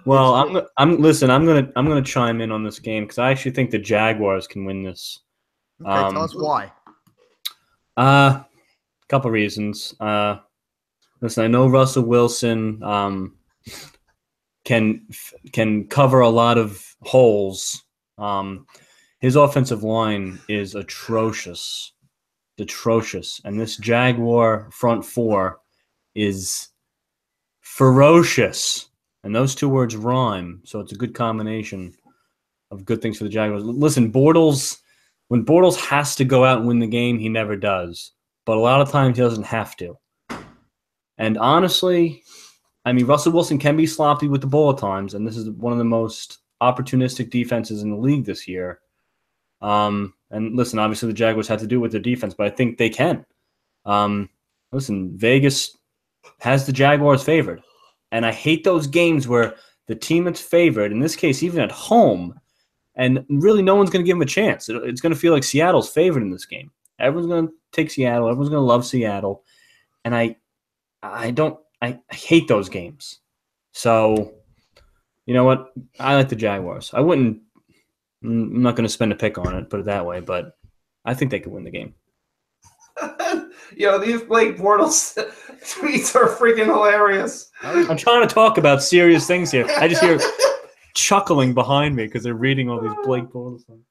Well, I'm gonna chime in on this game because I actually think the Jaguars can win this. Okay, tell us why. Couple reasons. Listen, I know Russell Wilson can cover a lot of holes. His offensive line is atrocious. And this Jaguar front four is ferocious. And those two words rhyme, so it's a good combination of good things for the Jaguars. Listen, when Bortles has to go out and win the game, he never does. But a lot of times he doesn't have to. And honestly, I mean, Russell Wilson can be sloppy with the ball at times, and this is one of the most opportunistic defenses in the league this year. And listen, obviously the Jaguars had to do it with their defense, but I think they can. Listen, Vegas has the Jaguars favored. And I hate those games where the team that's favored, in this case, even at home, and really no one's going to give them a chance. It's going to feel like Seattle's favored in this game. Everyone's going to take Seattle. Everyone's going to love Seattle. And I hate those games. So, you know what? I like the Jaguars. I'm not going to spend a pick on it, put it that way, but I think they could win the game. Yo, these Blake Bortles tweets are freaking hilarious. I'm trying to talk about serious things here. I just hear chuckling behind me because they're reading all these Blake Bortles things.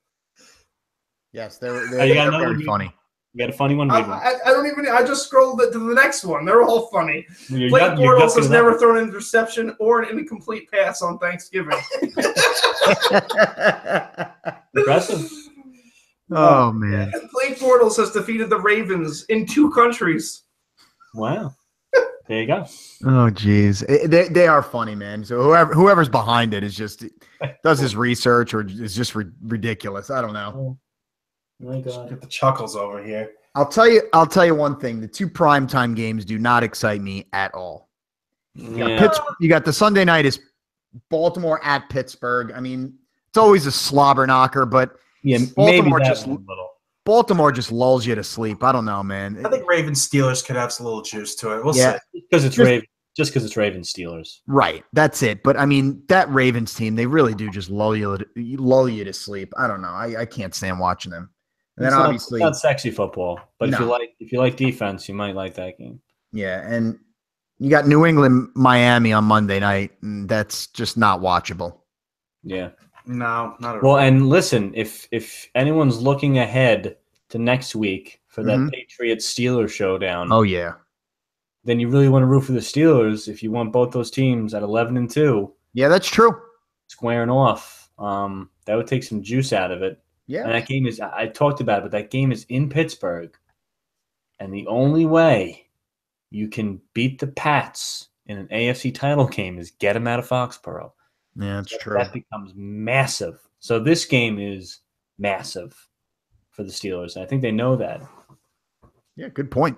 Yes, they're very funny. You got a funny one? I just scrolled to the next one. They're all funny. You're Blake Bortles has never up. thrown an interception or an incomplete pass on Thanksgiving. Impressive. Oh, man. Blake Bortles has defeated the Ravens in 2 countries. Wow. There you go. Oh, geez. They are funny, man. So whoever's behind it is just does his research or is just ridiculous. I don't know. Oh, my God. Get the chuckles over here. I'll tell you one thing. The 2 primetime games do not excite me at all. Yeah. You got the Sunday night is Baltimore at Pittsburgh. I mean, it's always a slobber knocker, but Yeah, Baltimore maybe just Baltimore just lulls you to sleep. I don't know, man. I think Ravens Steelers could have a little juice to it. We'll Yeah. see. because it's Ravens. Just because it's Ravens Steelers. Right, that's it. But I mean, that Ravens team, they really do just lull you to sleep. I don't know. I can't stand watching them. And then obviously, it's not sexy football, but No. if you like defense, you might like that game. yeah, and you got New England, Miami on Monday night, and that's just not watchable. Yeah. No, not at Well, all. and listen, if anyone's looking ahead to next week for that Mhm. Patriots Steelers showdown, Oh yeah, then you really want to root for the Steelers if you want both those teams at 11-2 yeah, that's true. squaring off. That would take some juice out of it. Yeah, And that game is, I talked about it, but that game is in Pittsburgh. And the only way you can beat the Pats in an AFC title game is get them out of Foxborough. yeah, that's So true. that becomes massive. So this game is massive for the Steelers. And I think they know that. Yeah, good point.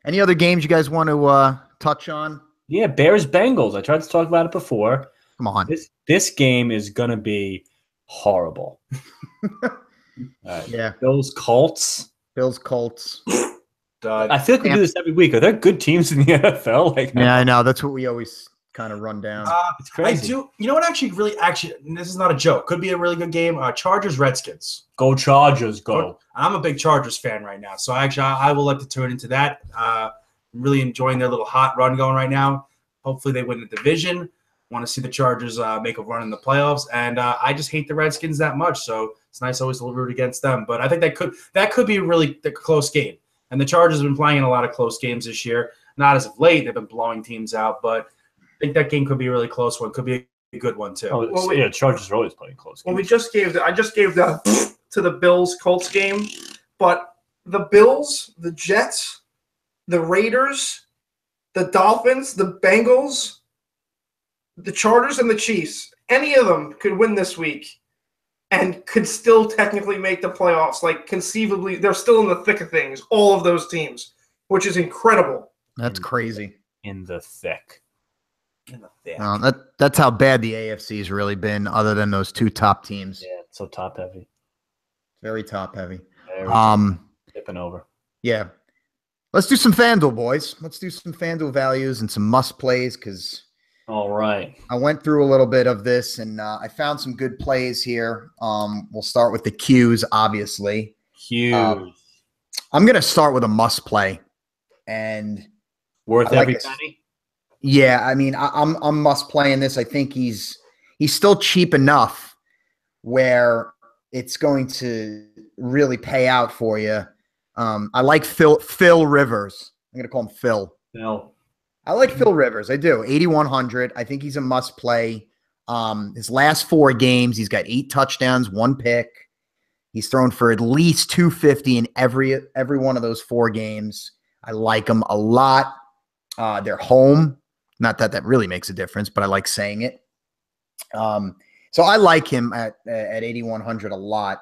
Any other games you guys want to touch on? Yeah, Bears-Bengals. I tried to talk about it before. Come on. This game is going to be horrible. All right. Yeah, Bills-Colts. Bills, Colts. Dud. I feel like we do this every week. Are there good teams in the NFL? Like, Yeah, I know. That's what we always kind of run down. it's I crazy. do. You know what? Actually, and this is not a joke. Could be a really good game. Chargers Redskins. Go Chargers, go. I'm a big Chargers fan right now, so I will like to tune into that. I'm really enjoying their little hot run going right now. Hopefully, they win the division. Want to see the Chargers make a run in the playoffs, and I just hate the Redskins that much. So it's nice always to root against them. But I think that could be a really close game. And the Chargers have been playing in a lot of close games this year. Not as of late; they've been blowing teams out, but I think that game could be a really close one. Could be a good one too. Yeah, Chargers are always playing close. Well, games. I just gave the to the Bills Colts game, but the Bills, the Jets, the Raiders, the Dolphins, the Bengals, the Chargers, and the Chiefs, any of them could win this week and could still technically make the playoffs. Like, conceivably, they're still in the thick of things, all of those teams, which is incredible. That's crazy. in the thick. That's how bad the AFC has really been, other than those 2 top teams. Yeah, it's so top heavy. Very top heavy. Very tipping over. Yeah. Let's do some Fanduel, boys. Let's do some Fanduel values and some must plays, because All right. I went through a little bit of this and I found some good plays here. We'll start with the Qs, obviously. Huge. I'm going to start with a must play, and Worth I like every this. penny? yeah, I mean, I'm must playing this. I think he's still cheap enough where it's going to really pay out for you. I like Phil Rivers. I'm going to call him Phil. No. I like Phil Rivers. I do. 8,100. I think he's a must play. His last 4 games, he's got 8 touchdowns, 1 pick. He's thrown for at least 250 in every one of those 4 games. I like him a lot. They're home. Not that that really makes a difference, but I like saying it. So I like him at 8,100 a lot.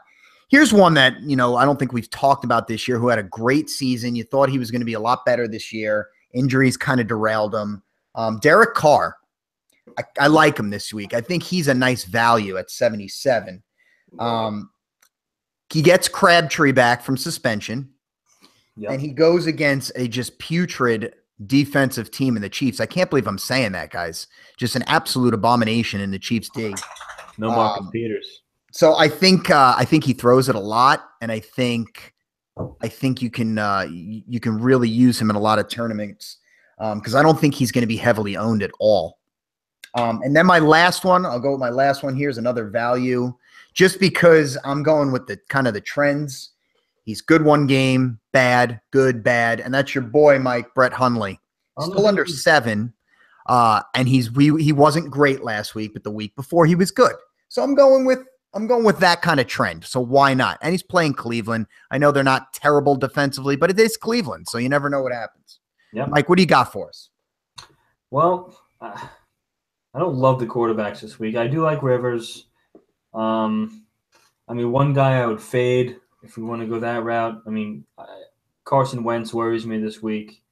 Here's one that, I don't think we've talked about this year, who had a great season. You thought he was going to be a lot better this year. Injuries kind of derailed him. Derek Carr. I like him this week. I think he's a nice value at 77. He gets Crabtree back from suspension, and he goes against a just putrid defensive team in the Chiefs. I can't believe I'm saying that, guys. Just an absolute abomination in the Chiefs D. No Marcus Peters. So I think he throws it a lot, and I think you can really use him in a lot of tournaments because I don't think he's going to be heavily owned at all. And then my last one, I'll go with my last one. Here's another value, just because I'm going with the kind of the trends. He's good one game, bad, good, bad, and that's your boy Mike Brett Hundley. Still under 7, and he wasn't great last week, but the week before he was good. So I'm going with that kind of trend. So why not? And he's playing Cleveland. I know they're not terrible defensively, but it is Cleveland, so you never know what happens. Yeah, Mike, what do you got for us? Well, I don't love the quarterbacks this week. I do like Rivers. One guy I would fade if we want to go that route. Carson Wentz worries me this week.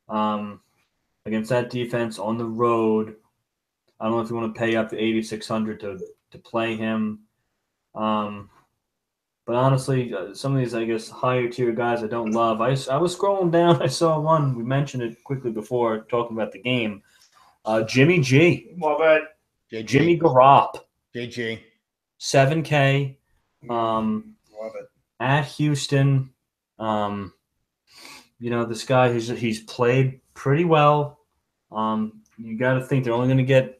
Against that defense on the road, I don't know if you want to pay up to 8,600 to play him. But honestly, some of these, I guess, higher tier guys I don't love. I was scrolling down. I saw one. We mentioned it quickly before talking about the game. Jimmy G. Love it. Jimmy Garoppolo. JG. 7K. Love it. At Houston. This guy, he's played pretty well. You got to think they're only going to get,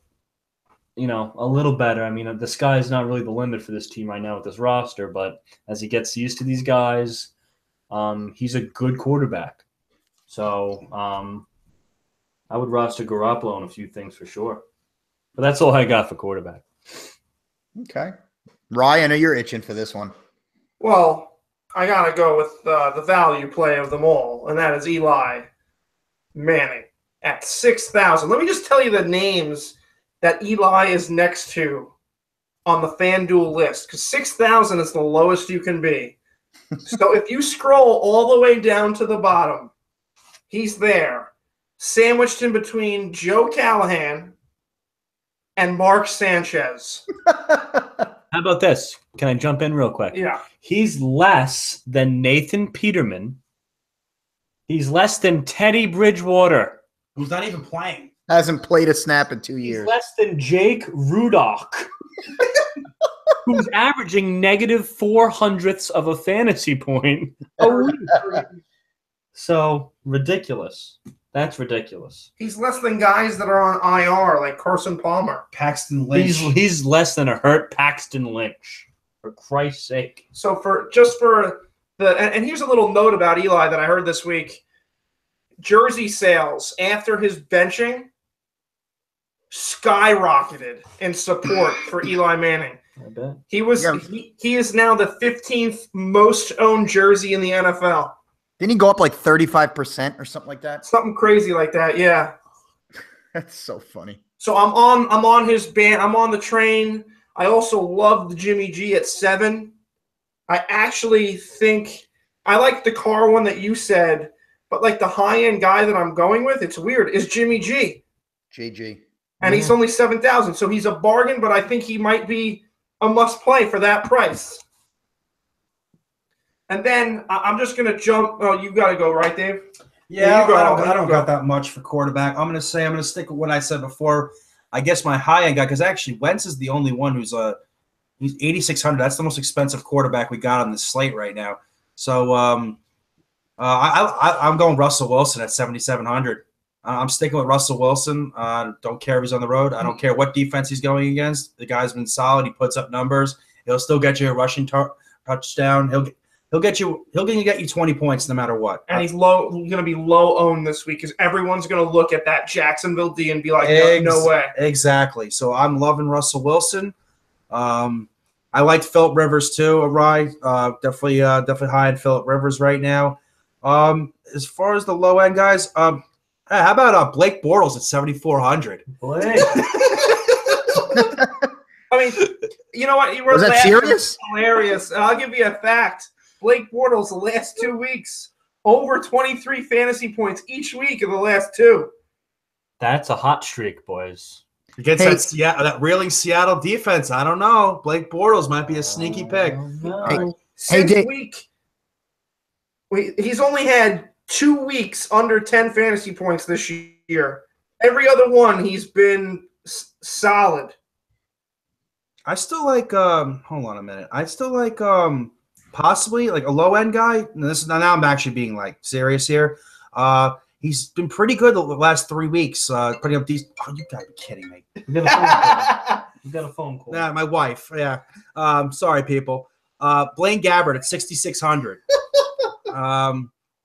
a little better. The sky is not really the limit for this team right now with this roster, but as he gets used to these guys, he's a good quarterback. So I would roster Garoppolo on a few things for sure. But that's all I got for quarterback. Okay. Ryan, I know you're itching for this one. Well, I got to go with the value play of them all, and that is Eli Manning at 6,000. Let me just tell you the names that Eli is next to on the Fanduel list, because 6,000 is the lowest you can be. So if you scroll all the way down to the bottom, he's there, sandwiched in between Joe Callahan and Mark Sanchez. How about this? Can I jump in real quick? Yeah. He's less than Nathan Peterman. He's less than Teddy Bridgewater. Who's not even playing. Hasn't played a snap in 2 years. He's less than Jake Rudock, who's averaging -0.04 of a fantasy point a week. So ridiculous. That's ridiculous. He's less than guys that are on IR, like Carson Palmer. Paxton Lynch. He's less than a hurt Paxton Lynch, for Christ's sake. So and here's a little note about Eli that I heard this week. Jersey sales after his benching skyrocketed in support for Eli Manning. I bet. He is now the 15th most owned jersey in the NFL. Didn't he go up like 35% or something like that? Something crazy like that, yeah. That's so funny. So I'm on his band. I'm on the train. I also love the Jimmy G at 7. I actually think I like the car one that you said, but like the high-end guy that I'm going with, it's weird, is Jimmy G. JG. And he's only 7,000, so he's a bargain, but I think he might be a must-play for that price. And then I'm just going to jump. Oh, you got to go, right, Dave? Yeah, I don't got that much for quarterback. I'm going to stick with what I said before. I guess my high-end guy, because actually Wentz is the only one he's 8,600. That's the most expensive quarterback we got on the slate right now. So I'm going Russell Wilson at 7,700. I'm sticking with Russell Wilson. Don't care if he's on the road. I don't care what defense he's going against. The guy's been solid. He puts up numbers. He'll still get you a rushing touchdown. He'll get you 20 points no matter what. And he's going to be low owned this week because everyone's going to look at that Jacksonville D and be like, no way. Exactly. So I'm loving Russell Wilson. I liked Phillip Rivers too. Definitely high on Phillip Rivers right now. As far as the low end guys, how about Blake Bortles at 7,400? Blake. I mean, you know what? You were Was that serious? Hilarious. I'll give you a fact. Blake Bortles the last 2 weeks, over 23 fantasy points each week in the last 2. That's a hot streak, boys. Against that reeling Seattle defense, I don't know. Blake Bortles might be a sneaky pick. No. He's only had 2 weeks under 10 fantasy points this year. Every other one, he's been solid. I still like. Hold on a minute. I still like possibly like a low end guy. Now I'm actually being like serious here. He's been pretty good the last 3 weeks, putting up these. Oh, you gotta be kidding me! You got a phone call. Yeah, my wife. Yeah. Sorry, people. Blaine Gabbert at 6,600.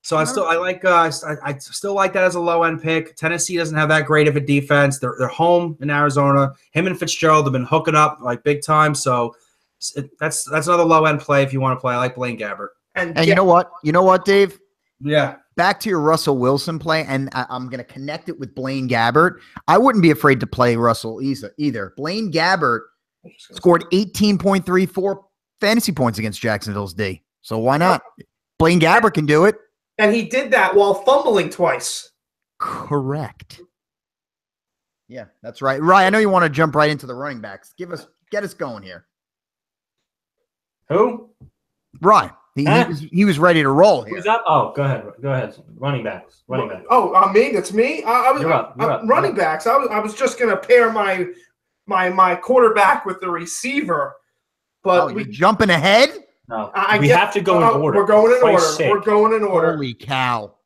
So I still like that as a low end pick. Tennessee doesn't have that great of a defense. They're home in Arizona. Him and Fitzgerald have been hooking up like big time. So that's another low end play if you want to play. I like Blaine Gabbert. And you know what, Dave? Yeah. Back to your Russell Wilson play, and I'm going to connect it with Blaine Gabbert. I wouldn't be afraid to play Russell either. Blaine Gabbert scored 18.34 fantasy points against Jacksonville's D. So why not? Blaine Gabbert can do it. And he did that while fumbling twice. Correct. Yeah, that's right. Ryan, I know you want to jump right into the running backs. Get us going here. Who? Ryan. He was ready to roll here. Who's up? Oh, go ahead. Running backs. Oh, me? That's me? You're up. Running backs. I was just going to pair my quarterback with the receiver. But you're jumping ahead? No, we have to go in order. We're going in order. We're going in order. Holy cow!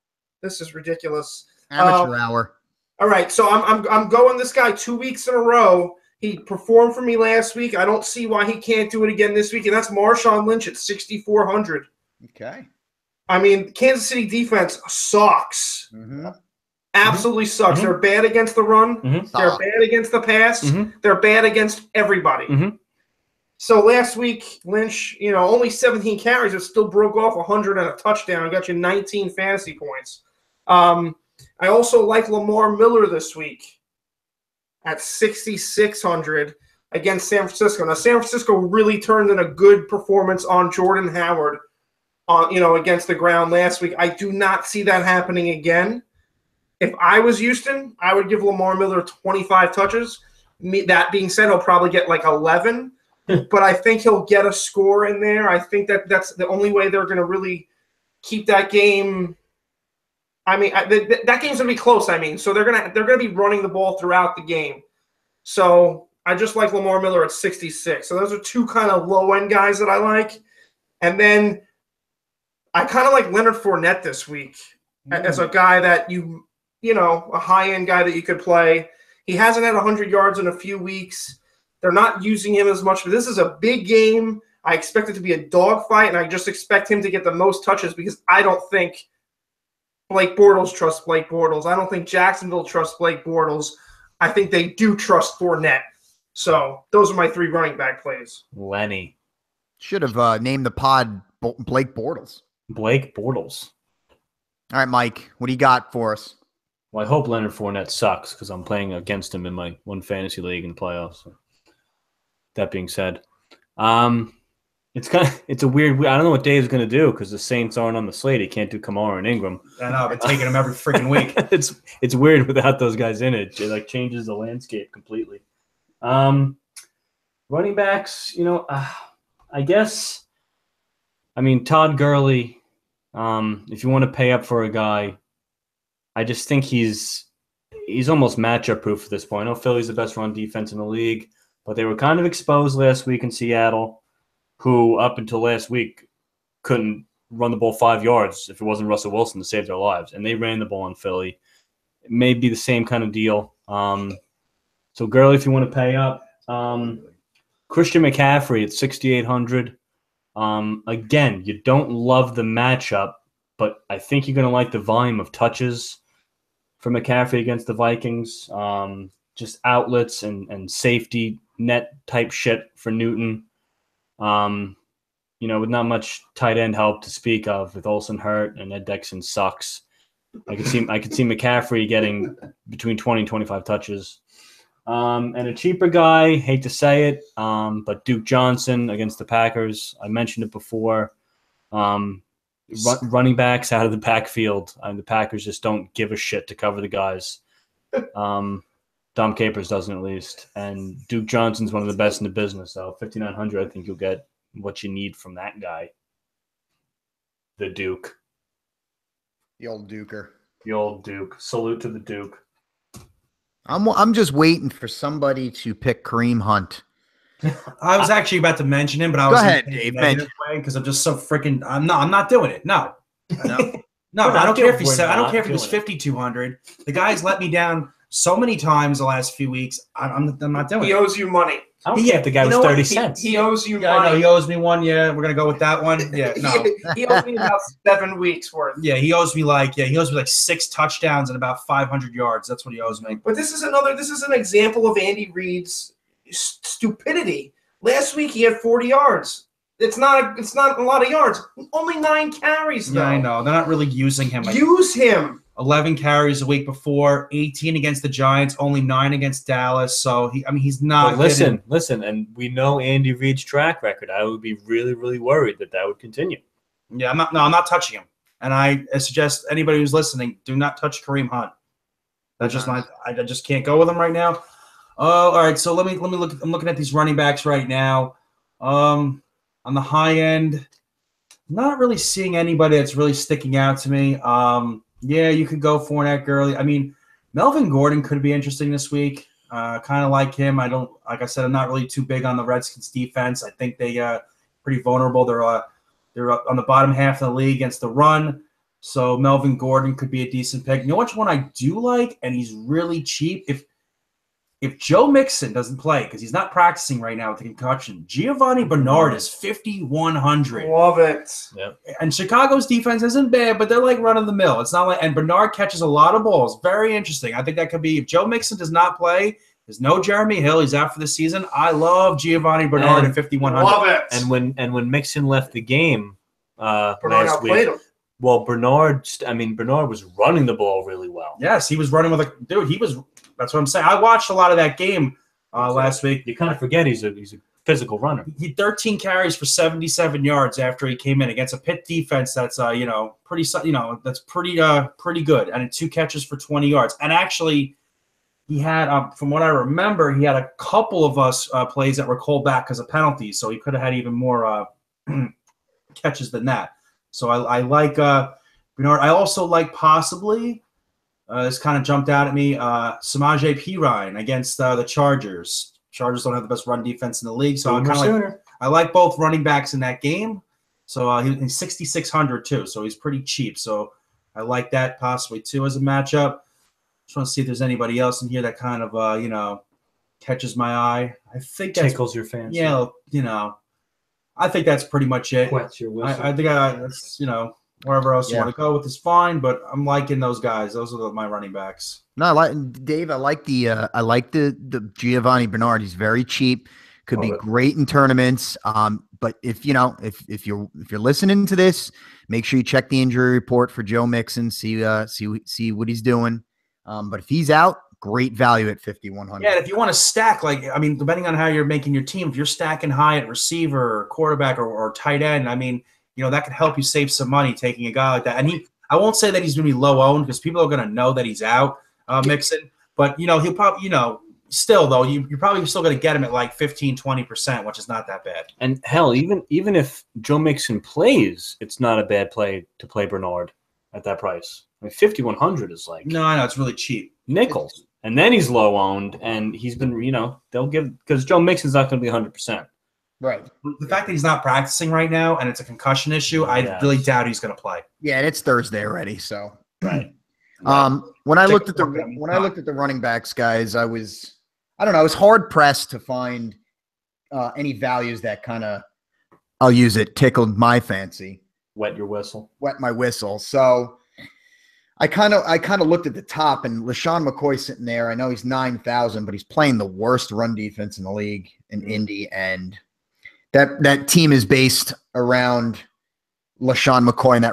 This is ridiculous. Amateur hour. All right, so I'm going this guy 2 weeks in a row. He performed for me last week. I don't see why he can't do it again this week, and that's Marshawn Lynch at 6,400. Okay. I mean, Kansas City defense sucks. Mm-hmm. Absolutely sucks. Mm-hmm. They're bad against the run. Mm-hmm. They're bad against the pass. Mm-hmm. They're bad against everybody. Mm-hmm. So last week, Lynch, only 17 carries, but still broke off 100 and a touchdown and got you 19 fantasy points. I also like Lamar Miller this week at 6,600 against San Francisco. Now, San Francisco really turned in a good performance on Jordan Howard, against the ground last week. I do not see that happening again. If I was Houston, I would give Lamar Miller 25 touches. That being said, he'll probably get like 11. But I think he'll get a score in there. I think that's the only way they're going to really keep that game. I mean, that game's going to be close. I mean, so they're going to be running the ball throughout the game. So I just like Lamar Miller at 66. So those are two kind of low end guys that I like. And then I kind of like Leonard Fournette this week as a guy that a high end guy that you could play. He hasn't had 100 yards in a few weeks. They're not using him as much, but this is a big game. I expect it to be a dogfight, and I just expect him to get the most touches because I don't think Blake Bortles trusts Blake Bortles. I don't think Jacksonville trusts Blake Bortles. I think they do trust Fournette. So those are my 3 running back plays. Lenny. Should have named the pod Blake Bortles. Blake Bortles. All right, Mike, what do you got for us? Well, I hope Leonard Fournette sucks because I'm playing against him in my one fantasy league in the playoffs. So. That being said, it's a weird. I don't know what Dave's going to do because the Saints aren't on the slate. He can't do Kamara and Ingram. I know. I've been taking him every freaking week. It's weird without those guys in it. It changes the landscape completely. Running backs, I guess. I mean, Todd Gurley. If you want to pay up for a guy, I just think he's almost matchup proof at this point. I know Philly's the best run defense in the league. But they were kind of exposed last week in Seattle, who up until last week couldn't run the ball 5 yards if it wasn't Russell Wilson to save their lives. And they ran the ball in Philly. It may be the same kind of deal. So Gurley, if you want to pay up. Christian McCaffrey at 6,800. Again, you don't love the matchup, but I think you're going to like the volume of touches for McCaffrey against the Vikings. Just outlets and safety net type shit for Newton. With not much tight end help to speak of, with Olsen hurt and Ed Dixon sucks. I could see McCaffrey getting between 20 and 25 touches. And a cheaper guy, hate to say it, but Duke Johnson against the Packers. I mentioned it before. Running backs out of the backfield. The Packers just don't give a shit to cover the guys. Dom Capers doesn't, at least. And Duke Johnson's one of the best in the business. So 5,900, I think you'll get what you need from that guy. The Duke. The old Duker. The old Duke. Salute to the Duke. I'm just waiting for somebody to pick Kareem Hunt. I was actually about to mention him, but I Go was ahead, Dave. Because I'm just so freaking. I'm not doing it. No. I don't care if he's 5,200. The guy's let me down so many times the last few weeks. I'm not doing it. He owes you money. I don't care if the guy was 30 cents. He owes you money. I know he owes me one. Yeah, we're gonna go with that one. Yeah, no. He owes me about 7 weeks worth. Yeah, he owes me like 6 touchdowns and about 500 yards. That's what he owes me. But this is an example of Andy Reid's stupidity. Last week he had 40 yards. It's not a lot of yards. Only 9 carries though. Yeah, I know. They're not really using him. Use him. 11 carries a week before, 18 against the Giants, only 9 against Dallas. So he's not. But listen, and we know Andy Reid's track record. I would be really, really worried that would continue. Yeah, I'm not touching him. And I suggest anybody who's listening, do not touch Kareem Hunt. That's just I just can't go with him right now. All right. So let me look. I'm looking at these running backs right now. On the high end, not really seeing anybody that's really sticking out to me. Yeah, you could go Fournette, Gurley. I mean, Melvin Gordon could be interesting this week. Kind of like him. Like I said, I'm not really too big on the Redskins defense. I think they pretty vulnerable. They're on the bottom half of the league against the run. So Melvin Gordon could be a decent pick. You know which one I do like, and he's really cheap. If Joe Mixon doesn't play because he's not practicing right now with the concussion, Giovanni Bernard is 5,100. Love it. Yep. And Chicago's defense isn't bad, but they're like run of the mill. It's not like, and Bernard catches a lot of balls. Very interesting. I think that could be, if Joe Mixon does not play, there's no Jeremy Hill. He's out for the season. I love Giovanni Bernard at 5,100. Love it. And when Mixon left the game Bernard last week, outplayed him. well, Bernard was running the ball really well. Yes, he was running with that's what I'm saying. I watched a lot of that game last week. You kind of forget he's a physical runner. He 13 carries for 77 yards after he came in against a Pitt defense that's that's pretty good, and 2 catches for 20 yards. And actually, he had from what I remember, he had a couple of plays that were called back because of penalties, so he could have had even more catches than that. So I like Bernard. I also like possibly. This kind of jumped out at me. Samaje Perine against the Chargers. Chargers don't have the best run defense in the league, so I like both running backs in that game. So he's 6,600 too, so he's pretty cheap. So I like that possibly too as a matchup. Just want to see if there's anybody else in here that kind of catches my eye. I think that tickles your fancy. Yeah, I think that's pretty much it. Whets your whistle. I think that's wherever else you want to go with is fine, but I'm liking those guys. Those are my running backs. No, I like the Giovanni Bernard. He's very cheap. Could be great in tournaments. But if you're listening to this, make sure you check the injury report for Joe Mixon. See what he's doing. But if he's out, great value at 5,100. Yeah, and if you want to stack, depending on how you're making your team, if you're stacking high at receiver, or quarterback, or tight end, that could help you save some money taking a guy like that. And I won't say that he's going to be low owned because people are going to know that he's out, Mixon. But, he'll probably, still, though, you're probably still going to get him at like 15, 20%, which is not that bad. And hell, even if Joe Mixon plays, it's not a bad play to play Bernard at that price. 5,100 is like. No, I know. It's really cheap. Nickels. And then he's low owned, and he's been, they'll give, because Joe Mixon's not going to be 100%. Right. The fact that he's not practicing right now and it's a concussion issue, I really doubt he's going to play. Yeah, and it's Thursday already, so. Right. When I looked at the running backs, guys, I was hard pressed to find any values that kind of, I'll use it, tickled my fancy. Wet your whistle. Wet my whistle. So I kind of looked at the top, and LaShawn McCoy sitting there. I know he's 9,000, but he's playing the worst run defense in the league in Indy, and that team is based around LaShawn McCoy and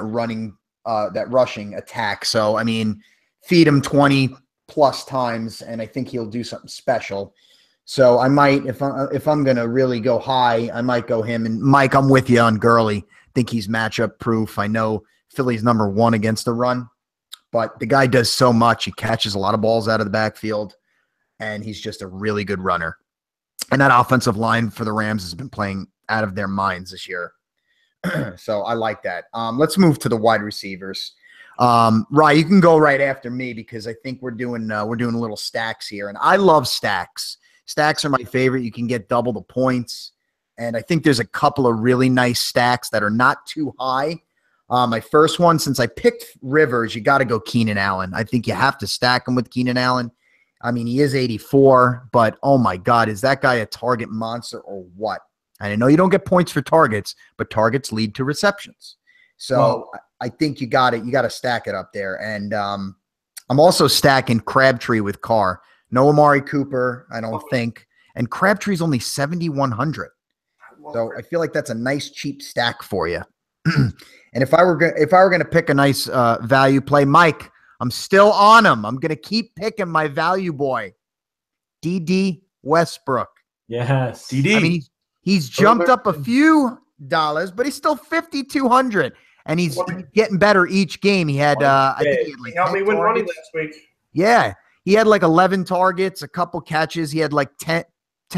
that rushing attack. So I mean, feed him 20 plus times, and I think he'll do something special. So I might, if I'm gonna really go high, I might go him. And Mike, I'm with you on Gurley. Think he's matchup proof. I know Philly's number 1 against the run, but the guy does so much. He catches a lot of balls out of the backfield, and he's just a really good runner. And that offensive line for the Rams has been playing out of their minds this year. So I like that. Let's move to the wide receivers. Rye, you can go right after me because I think we're doing a little stacks here, and I love stacks. Stacks are my favorite. You can get double the points, and I think there's a couple of really nice stacks that are not too high. My first one, since I picked Rivers, you got to go Keenan Allen. I think you have to stack him with Keenan Allen. I mean, he is 84, but oh my God, is that guy a target monster or what? And I know you don't get points for targets, but targets lead to receptions. So I think you got to stack it up there. And I'm also stacking Crabtree with Carr. No Amari Cooper, I don't think. And Crabtree's only 7,100. So I feel like that's a nice cheap stack for you. And if I were going to pick a nice value play, Mike, I'm still on him. I'm going to keep picking my value boy, D.D. Westbrook. Yes. DD. I mean, he's jumped up a few dollars, but he's still 5,200, and he's getting better each game. He had, I think he had like, he helped me win money last week. Yeah, he had like 11 targets, a couple catches. He had like 10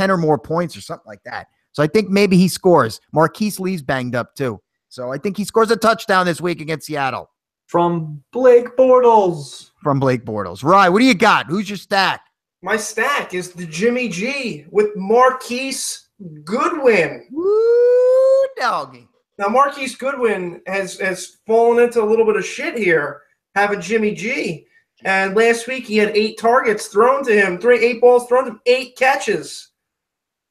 or more points or something like that. So I think maybe he scores. Marquise Lee's banged up too. So I think he scores a touchdown this week against Seattle. From Blake Bortles. Rye, what do you got? Who's your stack? My stack is the Jimmy G with Marquise Goodwin. Woo, doggy. Now, Marquise Goodwin has fallen into a little bit of shit here, having Jimmy G. And last week he had 8 targets thrown to him, 8 balls thrown to him, 8 catches.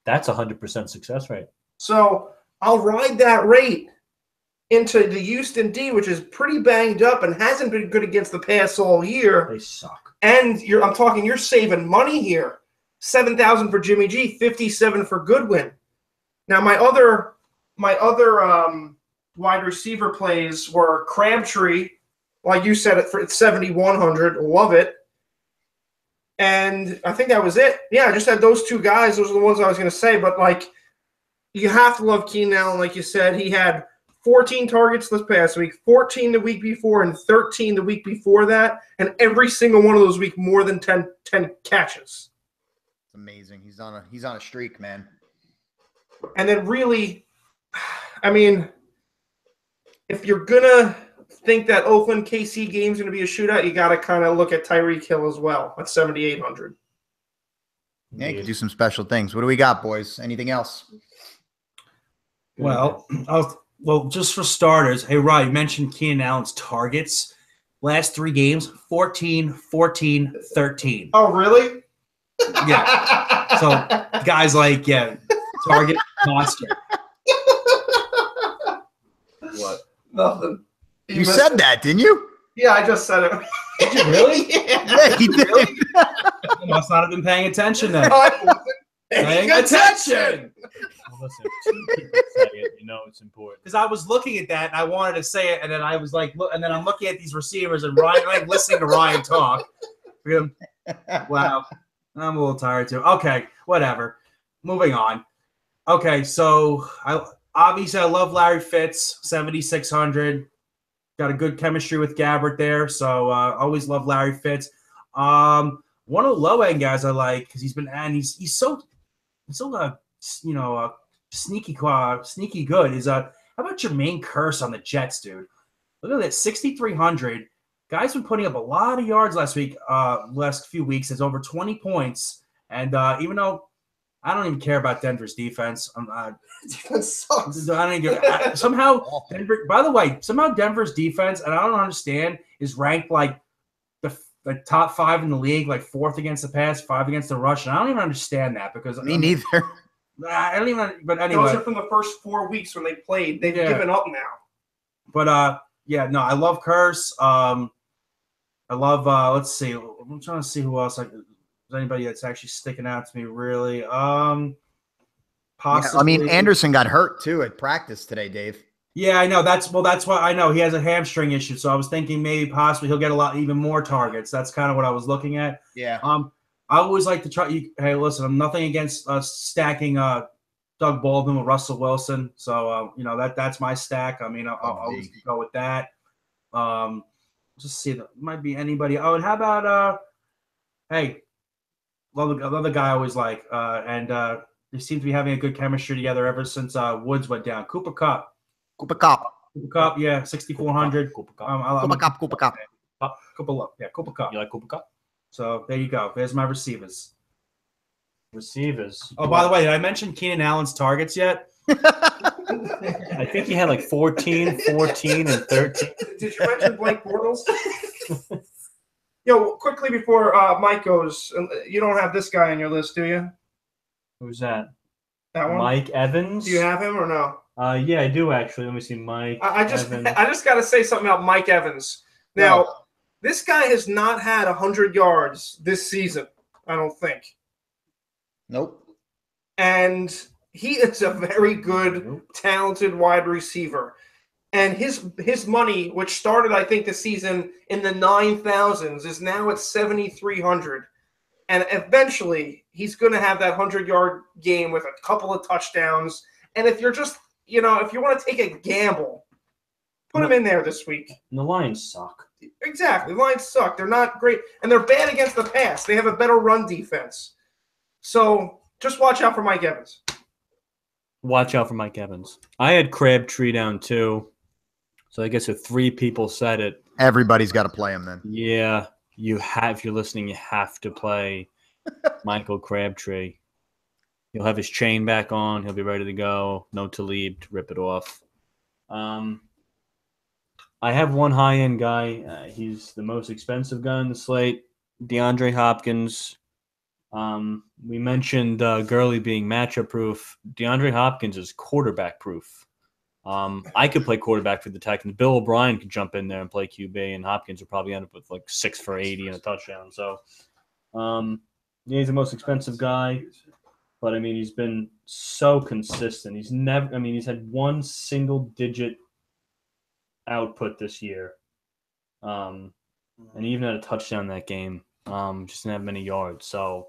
That's 100% success rate. So I'll ride that rate into the Houston D, which is pretty banged up and hasn't been good against the pass all year. They suck. And you're saving money here. 7,000 for Jimmy G, 57 for Goodwin. Now my other wide receiver plays were Crabtree, like you said, it's 7,100. Love it. And I think that was it. Yeah, I just had those 2 guys. Those are the ones I was going to say. But like, you have to love Keenan Allen, like you said. He had 14 targets this past week, 14 the week before, and 13 the week before that. And every single one of those weeks, more than 10 catches. It's amazing. He's on a streak, man. And then really, I mean, if you're going to think that Oakland KC game is going to be a shootout, you got to kind of look at Tyreek Hill as well at 7,800. Yeah, you can do some special things. What do we got, boys? Anything else? Well, just for starters, hey, Rod, you mentioned Keenan Allen's targets. Last 3 games, 14, 14, 13. Oh, really? Yeah. So guys like, target monster. What? Nothing. You said that, didn't you? Yeah, I just said it. Did you really? Yeah, he did. You must not have been paying attention then. I wasn't Paying attention. Well, listen, people say it, you know it's important. Because I was looking at that and I wanted to say it, and then I was like, look, and then I'm looking at these receivers and Ryan, like listening to Ryan talk. Wow, I'm a little tired too. Okay, whatever. Moving on. Okay, so I love Larry Fitz, 7,600. Got a good chemistry with Gabbert there, so always love Larry Fitz. One of the low end guys I like because he's so sneaky good is how about Jermaine Kearse on the Jets, dude? Look at that, 6,300. Guy's been putting up a lot of yards last few weeks. Has over 20 points, and even though I don't even care about Denver's defense. Defense sucks. I don't even somehow Denver. By the way, somehow Denver's defense, and I don't understand, is ranked like the top 5 in the league, like 4th against the pass, 5 against the rush. And I don't even understand that because me neither. I don't even. But Those anyway, are from the first 4 weeks when they played. They've given up now. but yeah, no, I love Curse. I love. Let's see. I'm trying to see who else. Like, is anybody that's actually sticking out to me really? Possibly. Yeah, I mean, Anderson got hurt too at practice today, Dave. Yeah, I know. That's why I know he has a hamstring issue. So I was thinking maybe possibly he'll get even more targets. That's kind of what I was looking at. Yeah. I always like to try. Hey, listen, I'm nothing against stacking Doug Baldwin with Russell Wilson. So that's my stack. I mean, I'll always go with that. Just see that might be anybody. Oh, and how about hey, love the guy I always like, and they seem to be having a good chemistry together ever since Woods went down. Cooper Kupp. Cooper Kupp, yeah, 6,400. Cooper Kupp. Cooper Kupp. Yeah, Cooper Kupp. You like Cooper Kupp? So there you go. There's my receivers. Receivers. Oh, by the way, did I mention Keenan Allen's targets yet? I think he had like 14, 14, and 13. Did you mention Blake Bortles? Yo, quickly before Mike goes, you don't have this guy on your list, do you? Who's that? That one? Mike Evans? Do you have him or no? Yeah, I do actually. Let me see. Mike Evans. I just got to say something about Mike Evans. Now, this guy has not had 100 yards this season, I don't think. Nope. And he is a very good, talented wide receiver. And his money, which started, I think, the season in the 9,000s, is now at 7,300. And eventually, he's going to have that 100-yard game with a couple of touchdowns. And if you're just, if you want to take a gamble, put him in there this week. And the Lions suck. Exactly. The Lions suck. They're not great. And they're bad against the pass. They have a better run defense. So just watch out for Mike Evans. Watch out for Mike Evans. I had Crabtree down too. So I guess if 3 people said it. Everybody's got to play him then. Yeah. If you're listening, you have to play Michael Crabtree. He'll have his chain back on. He'll be ready to go. No Talib to rip it off. I have one high-end guy. He's the most expensive guy on the slate, DeAndre Hopkins. We mentioned Gurley being matchup-proof. DeAndre Hopkins is quarterback-proof. I could play quarterback for the Texans. Bill O'Brien could jump in there and play QB, and Hopkins would probably end up with like 6 for 80 and a touchdown. So, yeah, he's the most expensive guy. But, I mean, he's been so consistent. He's had one single-digit output this year. And he even had a touchdown that game. Just didn't have many yards. So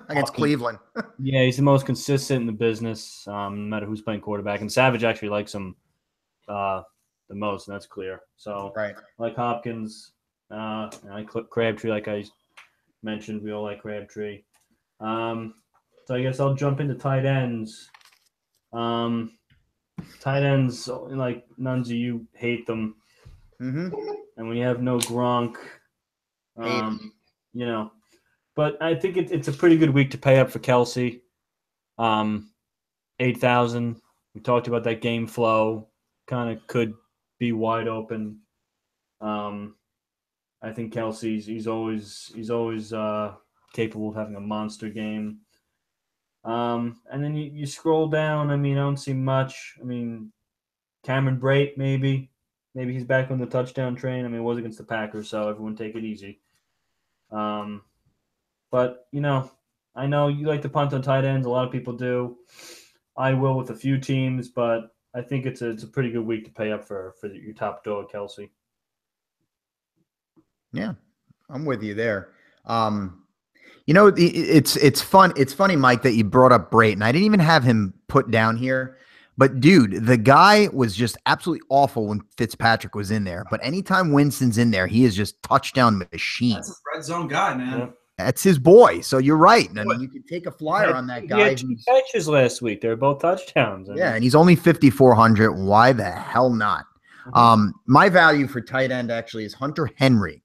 against Cleveland. Yeah, he's the most consistent in the business, no matter who's playing quarterback. And Savage actually likes him the most, and that's clear. So right. I like Hopkins. I like Crabtree, like I mentioned. We all like Crabtree. So I guess I'll jump into tight ends. Tight ends, like none of you hate them. Mm-hmm. And when you have no Gronk, but I think it's a pretty good week to pay up for Kelsey. 8,000. We talked about that game flow. Kind of could be wide open. I think Kelsey's he's always capable of having a monster game. And then you scroll down. I mean, I don't see much. I mean, Cameron Brate, maybe he's back on the touchdown train. I mean, it was against the Packers, so everyone take it easy. But, I know you like to punt on tight ends. A lot of people do. I will with a few teams, but I think it's a pretty good week to pay up for your top dog, Kelsey. Yeah, I'm with you there. It's fun. It's funny, Mike, that you brought up Brayton. I didn't even have him put down here. But, dude, the guy was just absolutely awful when Fitzpatrick was in there. But anytime Winston's in there, he is just touchdown machine. That's a red zone guy, man. Yeah. That's his boy. So you're right. I mean, you could take a flyer on that guy. He had 2 catches last week. They were both touchdowns. Yeah, and he's only 5,400. Why the hell not? Mm-hmm. My value for tight end actually is Hunter Henry.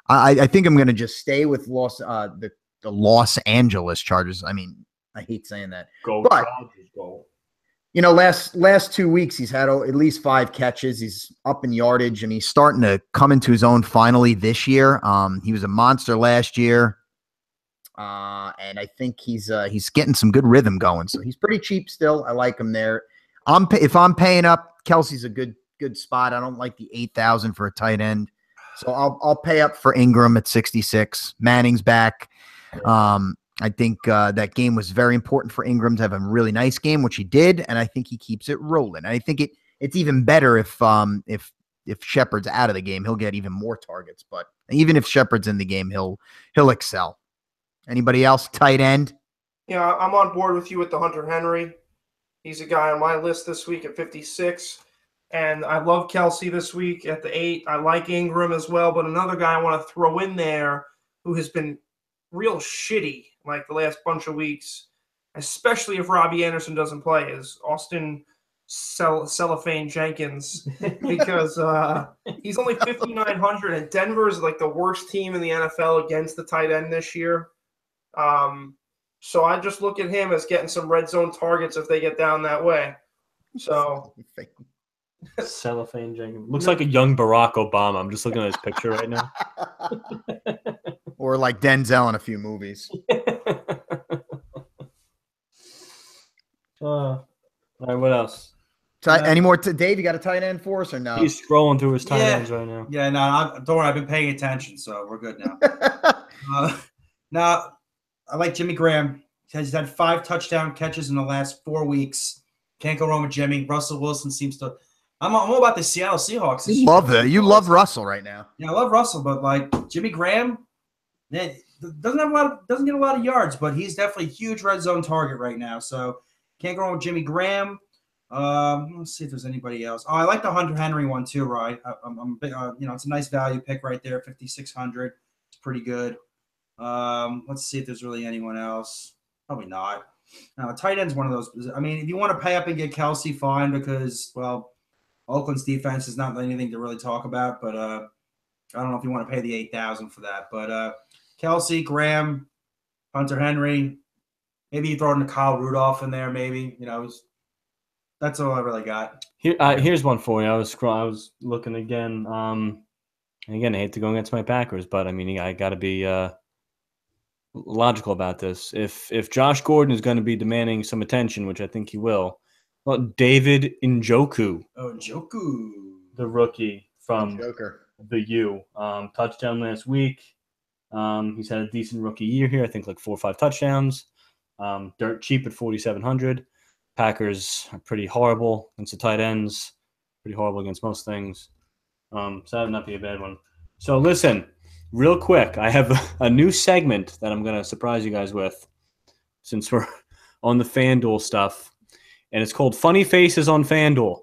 I think I'm going to just stay with the Los Angeles Chargers. I mean, I hate saying that. Chargers, go. Last 2 weeks, he's had at least 5 catches. He's up in yardage, and he's starting to come into his own finally this year. He was a monster last year. And I think he's getting some good rhythm going. So he's pretty cheap still. I like him there. If I'm paying up, Kelsey's a good spot. I don't like the 8,000 for a tight end. So I'll pay up for Ingram at 66. Manning's back. I think that game was very important for Ingram to have a really nice game, which he did, and I think he keeps it rolling. And I think it's even better if Shepard's out of the game, he'll get even more targets. But even if Shepard's in the game, he'll excel. Anybody else? Tight end? Yeah, I'm on board with you with the Hunter Henry. He's a guy on my list this week at 56. And I love Kelsey this week at the 8. I like Ingram as well, but another guy I want to throw in there who has been real shitty like the last bunch of weeks, especially if Robbie Anderson doesn't play, is Austin Cellophane Jenkins, because he's only 5,900, and Denver is like the worst team in the NFL against the tight end this year. So I just look at him as getting some red zone targets if they get down that way. So Cellophane Jenkins looks like a young Barack Obama. I'm just looking at his picture right now. Or like Denzel in a few movies. All right, what else? Any more? Dave, you got a tight end for us or no? He's scrolling through his tight ends right now. Yeah, no, don't worry. I've been paying attention, so we're good now. Now, I like Jimmy Graham. He's had 5 touchdown catches in the last 4 weeks. Can't go wrong with Jimmy. Russell Wilson seems to. I'm all about the Seattle Seahawks. You love that. You love Russell right now. Yeah, I love Russell, but like Jimmy Graham, doesn't get a lot of yards, but he's definitely a huge red zone target right now. So can't go wrong with Jimmy Graham. Let's see if there's anybody else. Oh, I like the Hunter Henry one too, right? I'm big, it's a nice value pick right there, 5,600. It's pretty good. Let's see if there's really anyone else. Probably not. No, tight end's one of those. I mean, if you want to pay up and get Kelsey, fine, because Oakland's defense is not anything to really talk about. But I don't know if you want to pay the 8,000 for that. But Kelsey, Graham, Hunter Henry, maybe you throw in the Kyle Rudolph in there. Maybe that's all I really got. Here's one for you. I was looking again. Again, I hate to go against my Packers, but I mean, I got to be logical about this. If Josh Gordon is going to be demanding some attention, which I think he will, well, David Njoku. Oh, Njoku, the rookie from the U, touchdown last week. He's had a decent rookie year here. I think like 4 or 5 touchdowns. Dirt cheap at 4,700. Packers are pretty horrible against the tight ends. Pretty horrible against most things. So that would not be a bad one. So listen, real quick, I have a new segment that I'm going to surprise you guys with since we're on the FanDuel stuff. And it's called Funny Faces on FanDuel.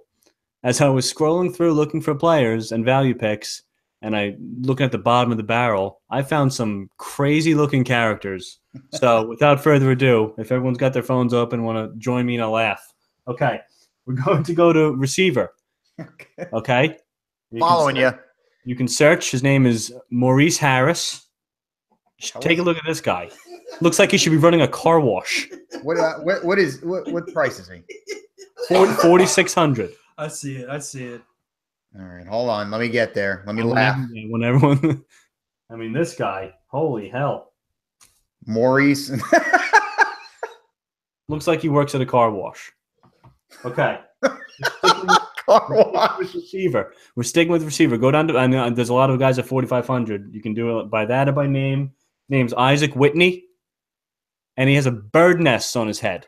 As I was scrolling through looking for players and value picks, and I looking at the bottom of the barrel, I found some crazy-looking characters. So without further ado, if everyone's got their phones open and want to join me in a laugh. Okay, we're going to go to receiver. Okay? Following you. You can search. His name is Maurice Harris. Take a look at this guy. Looks like he should be running a car wash. What price is he? 4,600. I see it. All right, hold on. Let me get there. Let me laugh. When everyone, I mean, this guy, holy hell. Maurice. Looks like he works at a car wash. Okay. Car wash. Receiver. We're sticking with receiver. Go down to, I know there's a lot of guys at 4,500. You can do it by that or by name. Name's Isaac Whitney, and he has a bird nest on his head.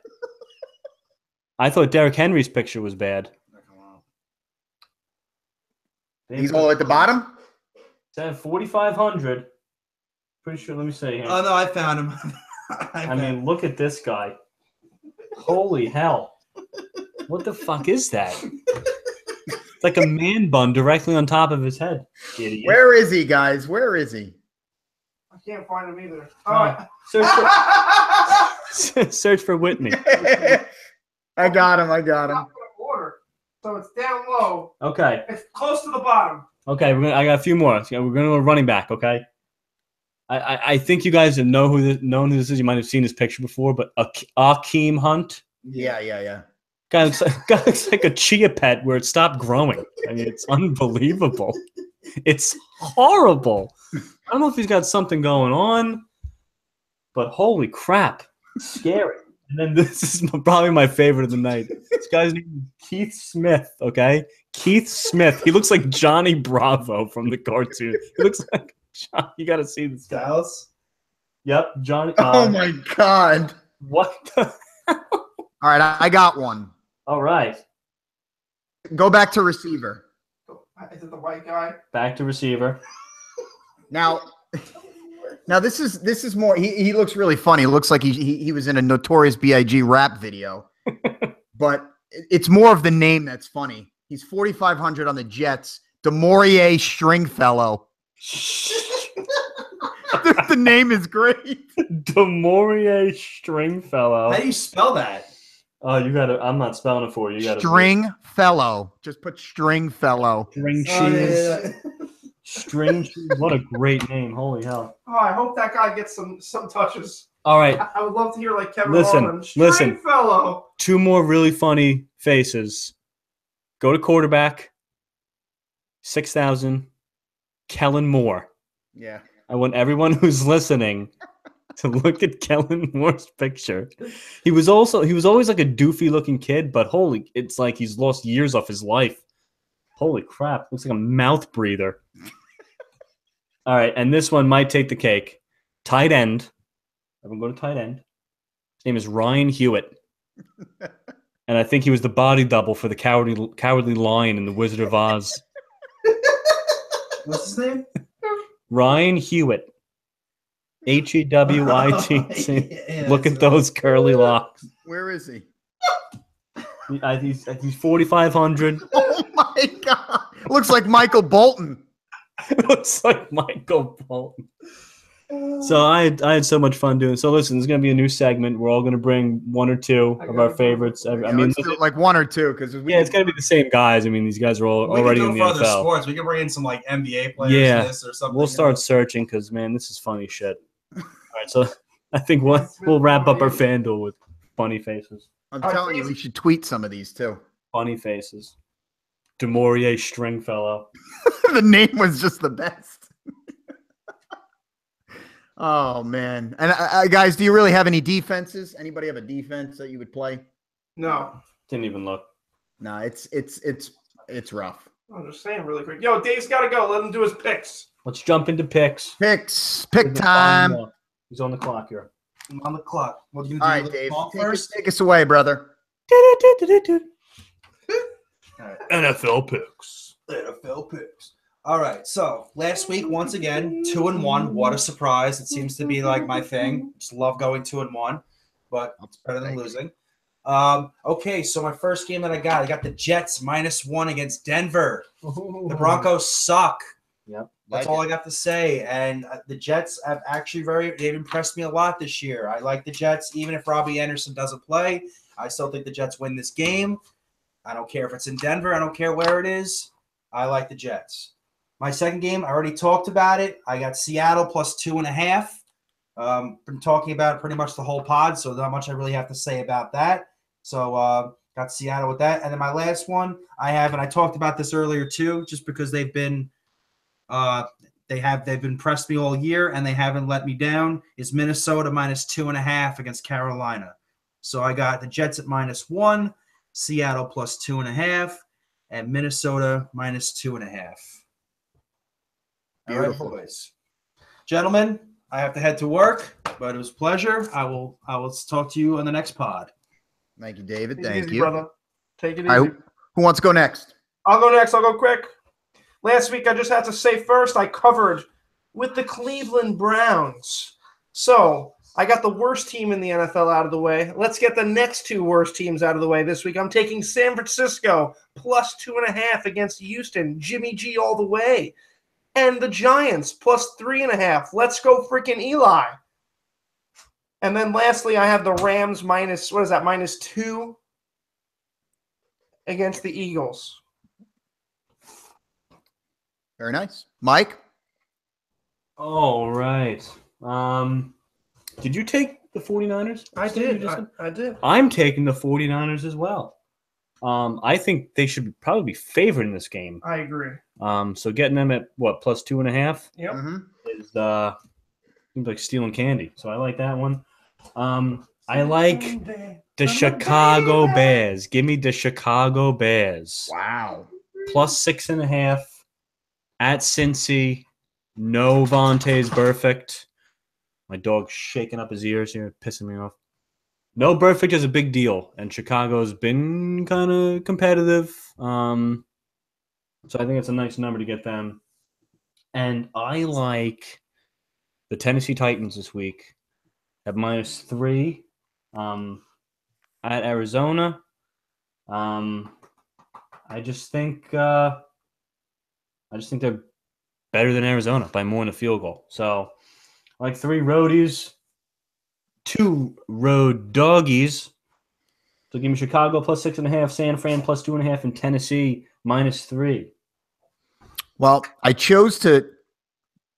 I thought Derrick Henry's picture was bad. He's all at the bottom? It's at 4,500. Pretty sure. Let me see here. Oh, no, I found him. I mean, look at this guy. Holy hell. What the fuck is that? It's like a man bun directly on top of his head. Idiot. Where is he, guys? Where is he? I can't find him either. Search for Whitney. I got him. So it's down low. Okay. It's close to the bottom. Okay, I got a few more. We're going to go running back, okay? I think you guys have known who this is. You might have seen this picture before, but Akeem Hunt. Yeah. Guy looks like a chia pet where it stopped growing. I mean, it's unbelievable. It's horrible. I don't know if he's got something going on. but holy crap, scary. And then this is probably my favorite of the night. This guy's name is Keith Smith, okay? Keith Smith. He looks like Johnny Bravo from the cartoon. He looks like John. You got to see this guy. Dallas. Yep, Johnny. Oh, my God. What the? All right, I got one. All right. Go back to receiver. Is it the white guy? Back to receiver. Now this is more. He looks really funny. It looks like he was in a Notorious B.I.G. rap video, but it's more of the name that's funny. He's 4,500 on the Jets. DeMaurier Stringfellow. The name is great. DeMaurier Stringfellow. How do you spell that? Oh, you got to. I'm not spelling it for you. You got to. Stringfellow. Just put Stringfellow. String cheese. Yeah. String cheese. What a great name. Holy hell. Oh, I hope that guy gets some touches. All right. I would love to hear like Kevin Listen, Holland. listen. Fellow. Two more really funny faces. Go to quarterback. 6,000. Kellen Moore. Yeah. I want everyone who's listening to look at Kellen Moore's picture. He was always like a doofy looking kid, but it's like he's lost years off his life. Holy crap. Looks like a mouth breather. All right, and this one might take the cake. Tight end. Everyone go to tight end. His name is Ryan Hewitt. And I think he was the body double for the cowardly lion in The Wizard of Oz. What's his name? Ryan Hewitt. Hewit. Yeah, Look at those curly locks. Where is he? He's 4,500. Oh my God! Looks like Michael Bolton. Looks like Michael Bolton. So I had so much fun doing. So listen, there's gonna be a new segment. We're all gonna bring one or two of our favorites. I mean, let's do like one or two because it's gonna be the same guys. I mean, these guys are all already in the for other NFL. sports. We can bring in some like NBA players. Yeah, in this or something. we'll start searching because man, this is funny shit. All right, so I think we'll wrap up our FanDuel with funny faces. I'm telling you, we should tweet some of these too. Funny faces. DeMaurier Stringfellow. The name was just the best. Oh man! And guys, do you really have any defenses? Anybody have a defense that you would play? No. Didn't even look. No, it's rough. I'm just saying really quick. Yo, Dave's got to go. Let him do his picks. Let's jump into picks. Pick time. He's on the clock here. I'm on the clock. What are you All gonna do? right, Dave. First. Take us away, brother. NFL picks. NFL picks. All right. So last week, once again, 2-1. What a surprise! It seems to be like my thing. Just love going 2-1, but it's better than losing. Okay. So my first game that I got the Jets -1 against Denver. The Broncos suck. Yep. That's all I got to say. And the Jets have actually they've impressed me a lot this year. I like the Jets, even if Robbie Anderson doesn't play. I still think the Jets win this game. I don't care if it's in Denver. I don't care where it is. I like the Jets. My second game, I already talked about it. I got Seattle +2.5. Been talking about it pretty much the whole pod, so not much I really have to say about that. So got Seattle with that. And then my last one I have, and I talked about this earlier too, just because they've been they've impressed me all year and they haven't let me down, is Minnesota -2.5 against Carolina. So I got the Jets at -1, Seattle +2.5, and Minnesota -2.5. Beautiful. All right, boys. Gentlemen, I have to head to work, but it was a pleasure. I will talk to you on the next pod. Thank you, David. Take it Thank easy, you. brother. Take it easy. All right, who wants to go next? I'll go next. I'll go quick. Last week, I just had to say first, I covered with the Cleveland Browns. So I got the worst team in the NFL out of the way. Let's get the next two worst teams out of the way this week. I'm taking San Francisco +2.5 against Houston. Jimmy G all the way. And the Giants +3.5. Let's go freaking Eli. And then lastly, I have the Rams -2 against the Eagles. Very nice. Mike? All right. Did you take the 49ers? I did. I did. I'm taking the 49ers as well. I think they should probably be favored in this game. I agree. So getting them at what, +2.5 Yep. Mm-hmm. is Seems like stealing candy. So I like that one. I like the Chicago Bears. Give me the Chicago Bears. Wow. Plus 6.5 at Cincy. No Vontae's perfect. My dog's shaking up his ears here, pissing me off. No perfect is a big deal, and Chicago's been kind of competitive. So I think it's a nice number to get them. And I like the Tennessee Titans this week at -3 at Arizona. I just think they're better than Arizona by more than a field goal. So I like 3 roadies, 2 road doggies. So give me Chicago plus 6.5, San Fran plus 2.5, and Tennessee -3. Well, I chose to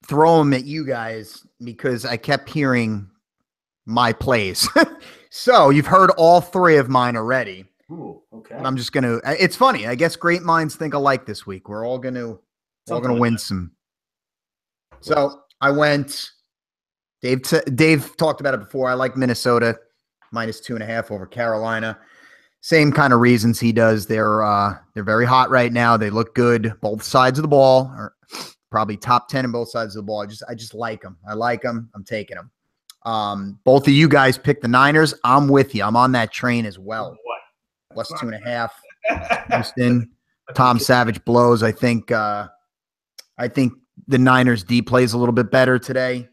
throw them at you guys because I kept hearing my plays. So you've heard all 3 of mine already. Ooh, okay. And I'm just gonna. It's funny. I guess great minds think alike this week. We're all gonna win some. So I went. Dave talked about it before. I like Minnesota -2.5 over Carolina. Same kind of reasons he does. They're very hot right now. They look good. Both sides of the ball are probably top 10 in both sides of the ball. I just like them. I like them. I'm taking them. Both of you guys picked the Niners. I'm with you. I'm on that train as well. Plus 2.5. Houston. Tom Savage blows. I think the Niners D plays a little bit better today.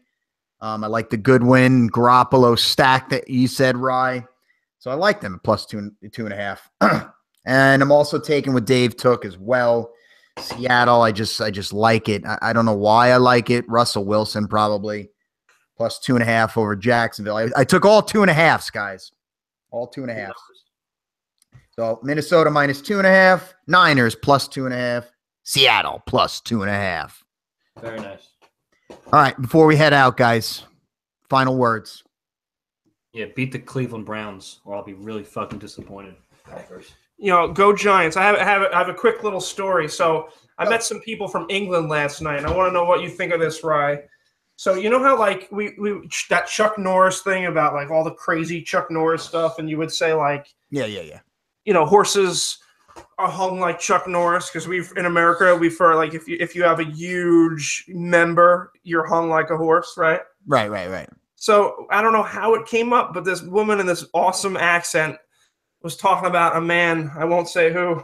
I like the Goodwin Garoppolo stack that you said, Rye. So I like them at plus 2.5. And I'm also taking what Dave took as well. Seattle. I just like it. I don't know why I like it. Russell Wilson probably plus 2.5 over Jacksonville. I took all 2.5s, guys. All 2.5s. So Minnesota -2.5, Niners plus 2.5, Seattle plus 2.5. Very nice. All right, before we head out, guys, final words. Yeah, beat the Cleveland Browns, or I'll be really fucking disappointed. Packers. Go Giants. I have a quick little story. So I met some people from England last night, and I want to know what you think of this, Rye. So you know how like we that Chuck Norris thing about like all the crazy Chuck Norris stuff, and you would say like Yeah. Horses are hung like Chuck Norris because in America we for like if you have a huge member, you're hung like a horse, right? Right. So I don't know how it came up, but this woman in this awesome accent was talking about a man, I won't say who,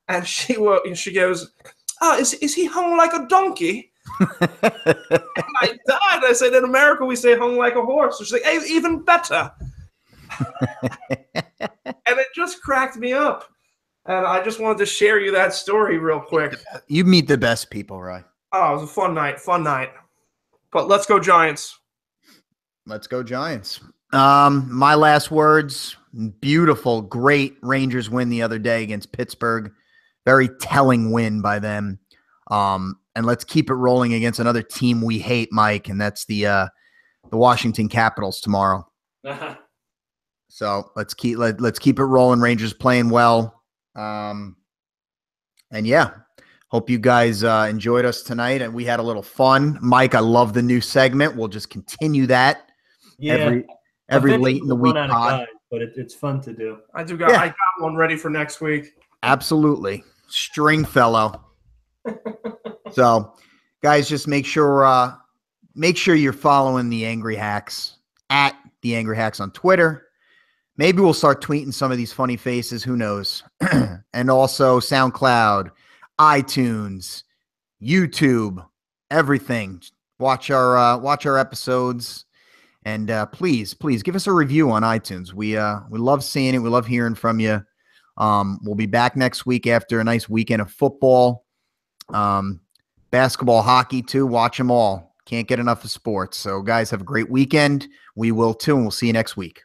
and she goes, is he hung like a donkey? And I died. I said, in America we say hung like a horse. So she's like, hey, even better. And it just cracked me up. And I just wanted to share you that story real quick. You meet the best people, right? Oh, it was a fun night. But let's go Giants. Let's go Giants. My last words, beautiful, great Rangers win the other day against Pittsburgh. Very telling win by them. And let's keep it rolling against another team we hate, Mike, and that's the Washington Capitals tomorrow. So let's keep it rolling. Rangers playing well. And yeah, hope you guys enjoyed us tonight, and we had a little fun. Mike, I love the new segment. We'll just continue that. Yeah, every late in the week pod. Guys, but it's fun to do. I got one ready for next week. Absolutely, Stringfellow. So, guys, just make sure you're following the Angry Hacks at the Angry Hacks on Twitter. Maybe we'll start tweeting some of these funny faces. Who knows? And also SoundCloud, iTunes, YouTube, everything. Watch our episodes, and please give us a review on iTunes. We love seeing it. We love hearing from you. We'll be back next week after a nice weekend of football, basketball, hockey too. Watch them all. Can't get enough of sports. So, guys, have a great weekend. We will too, and we'll see you next week.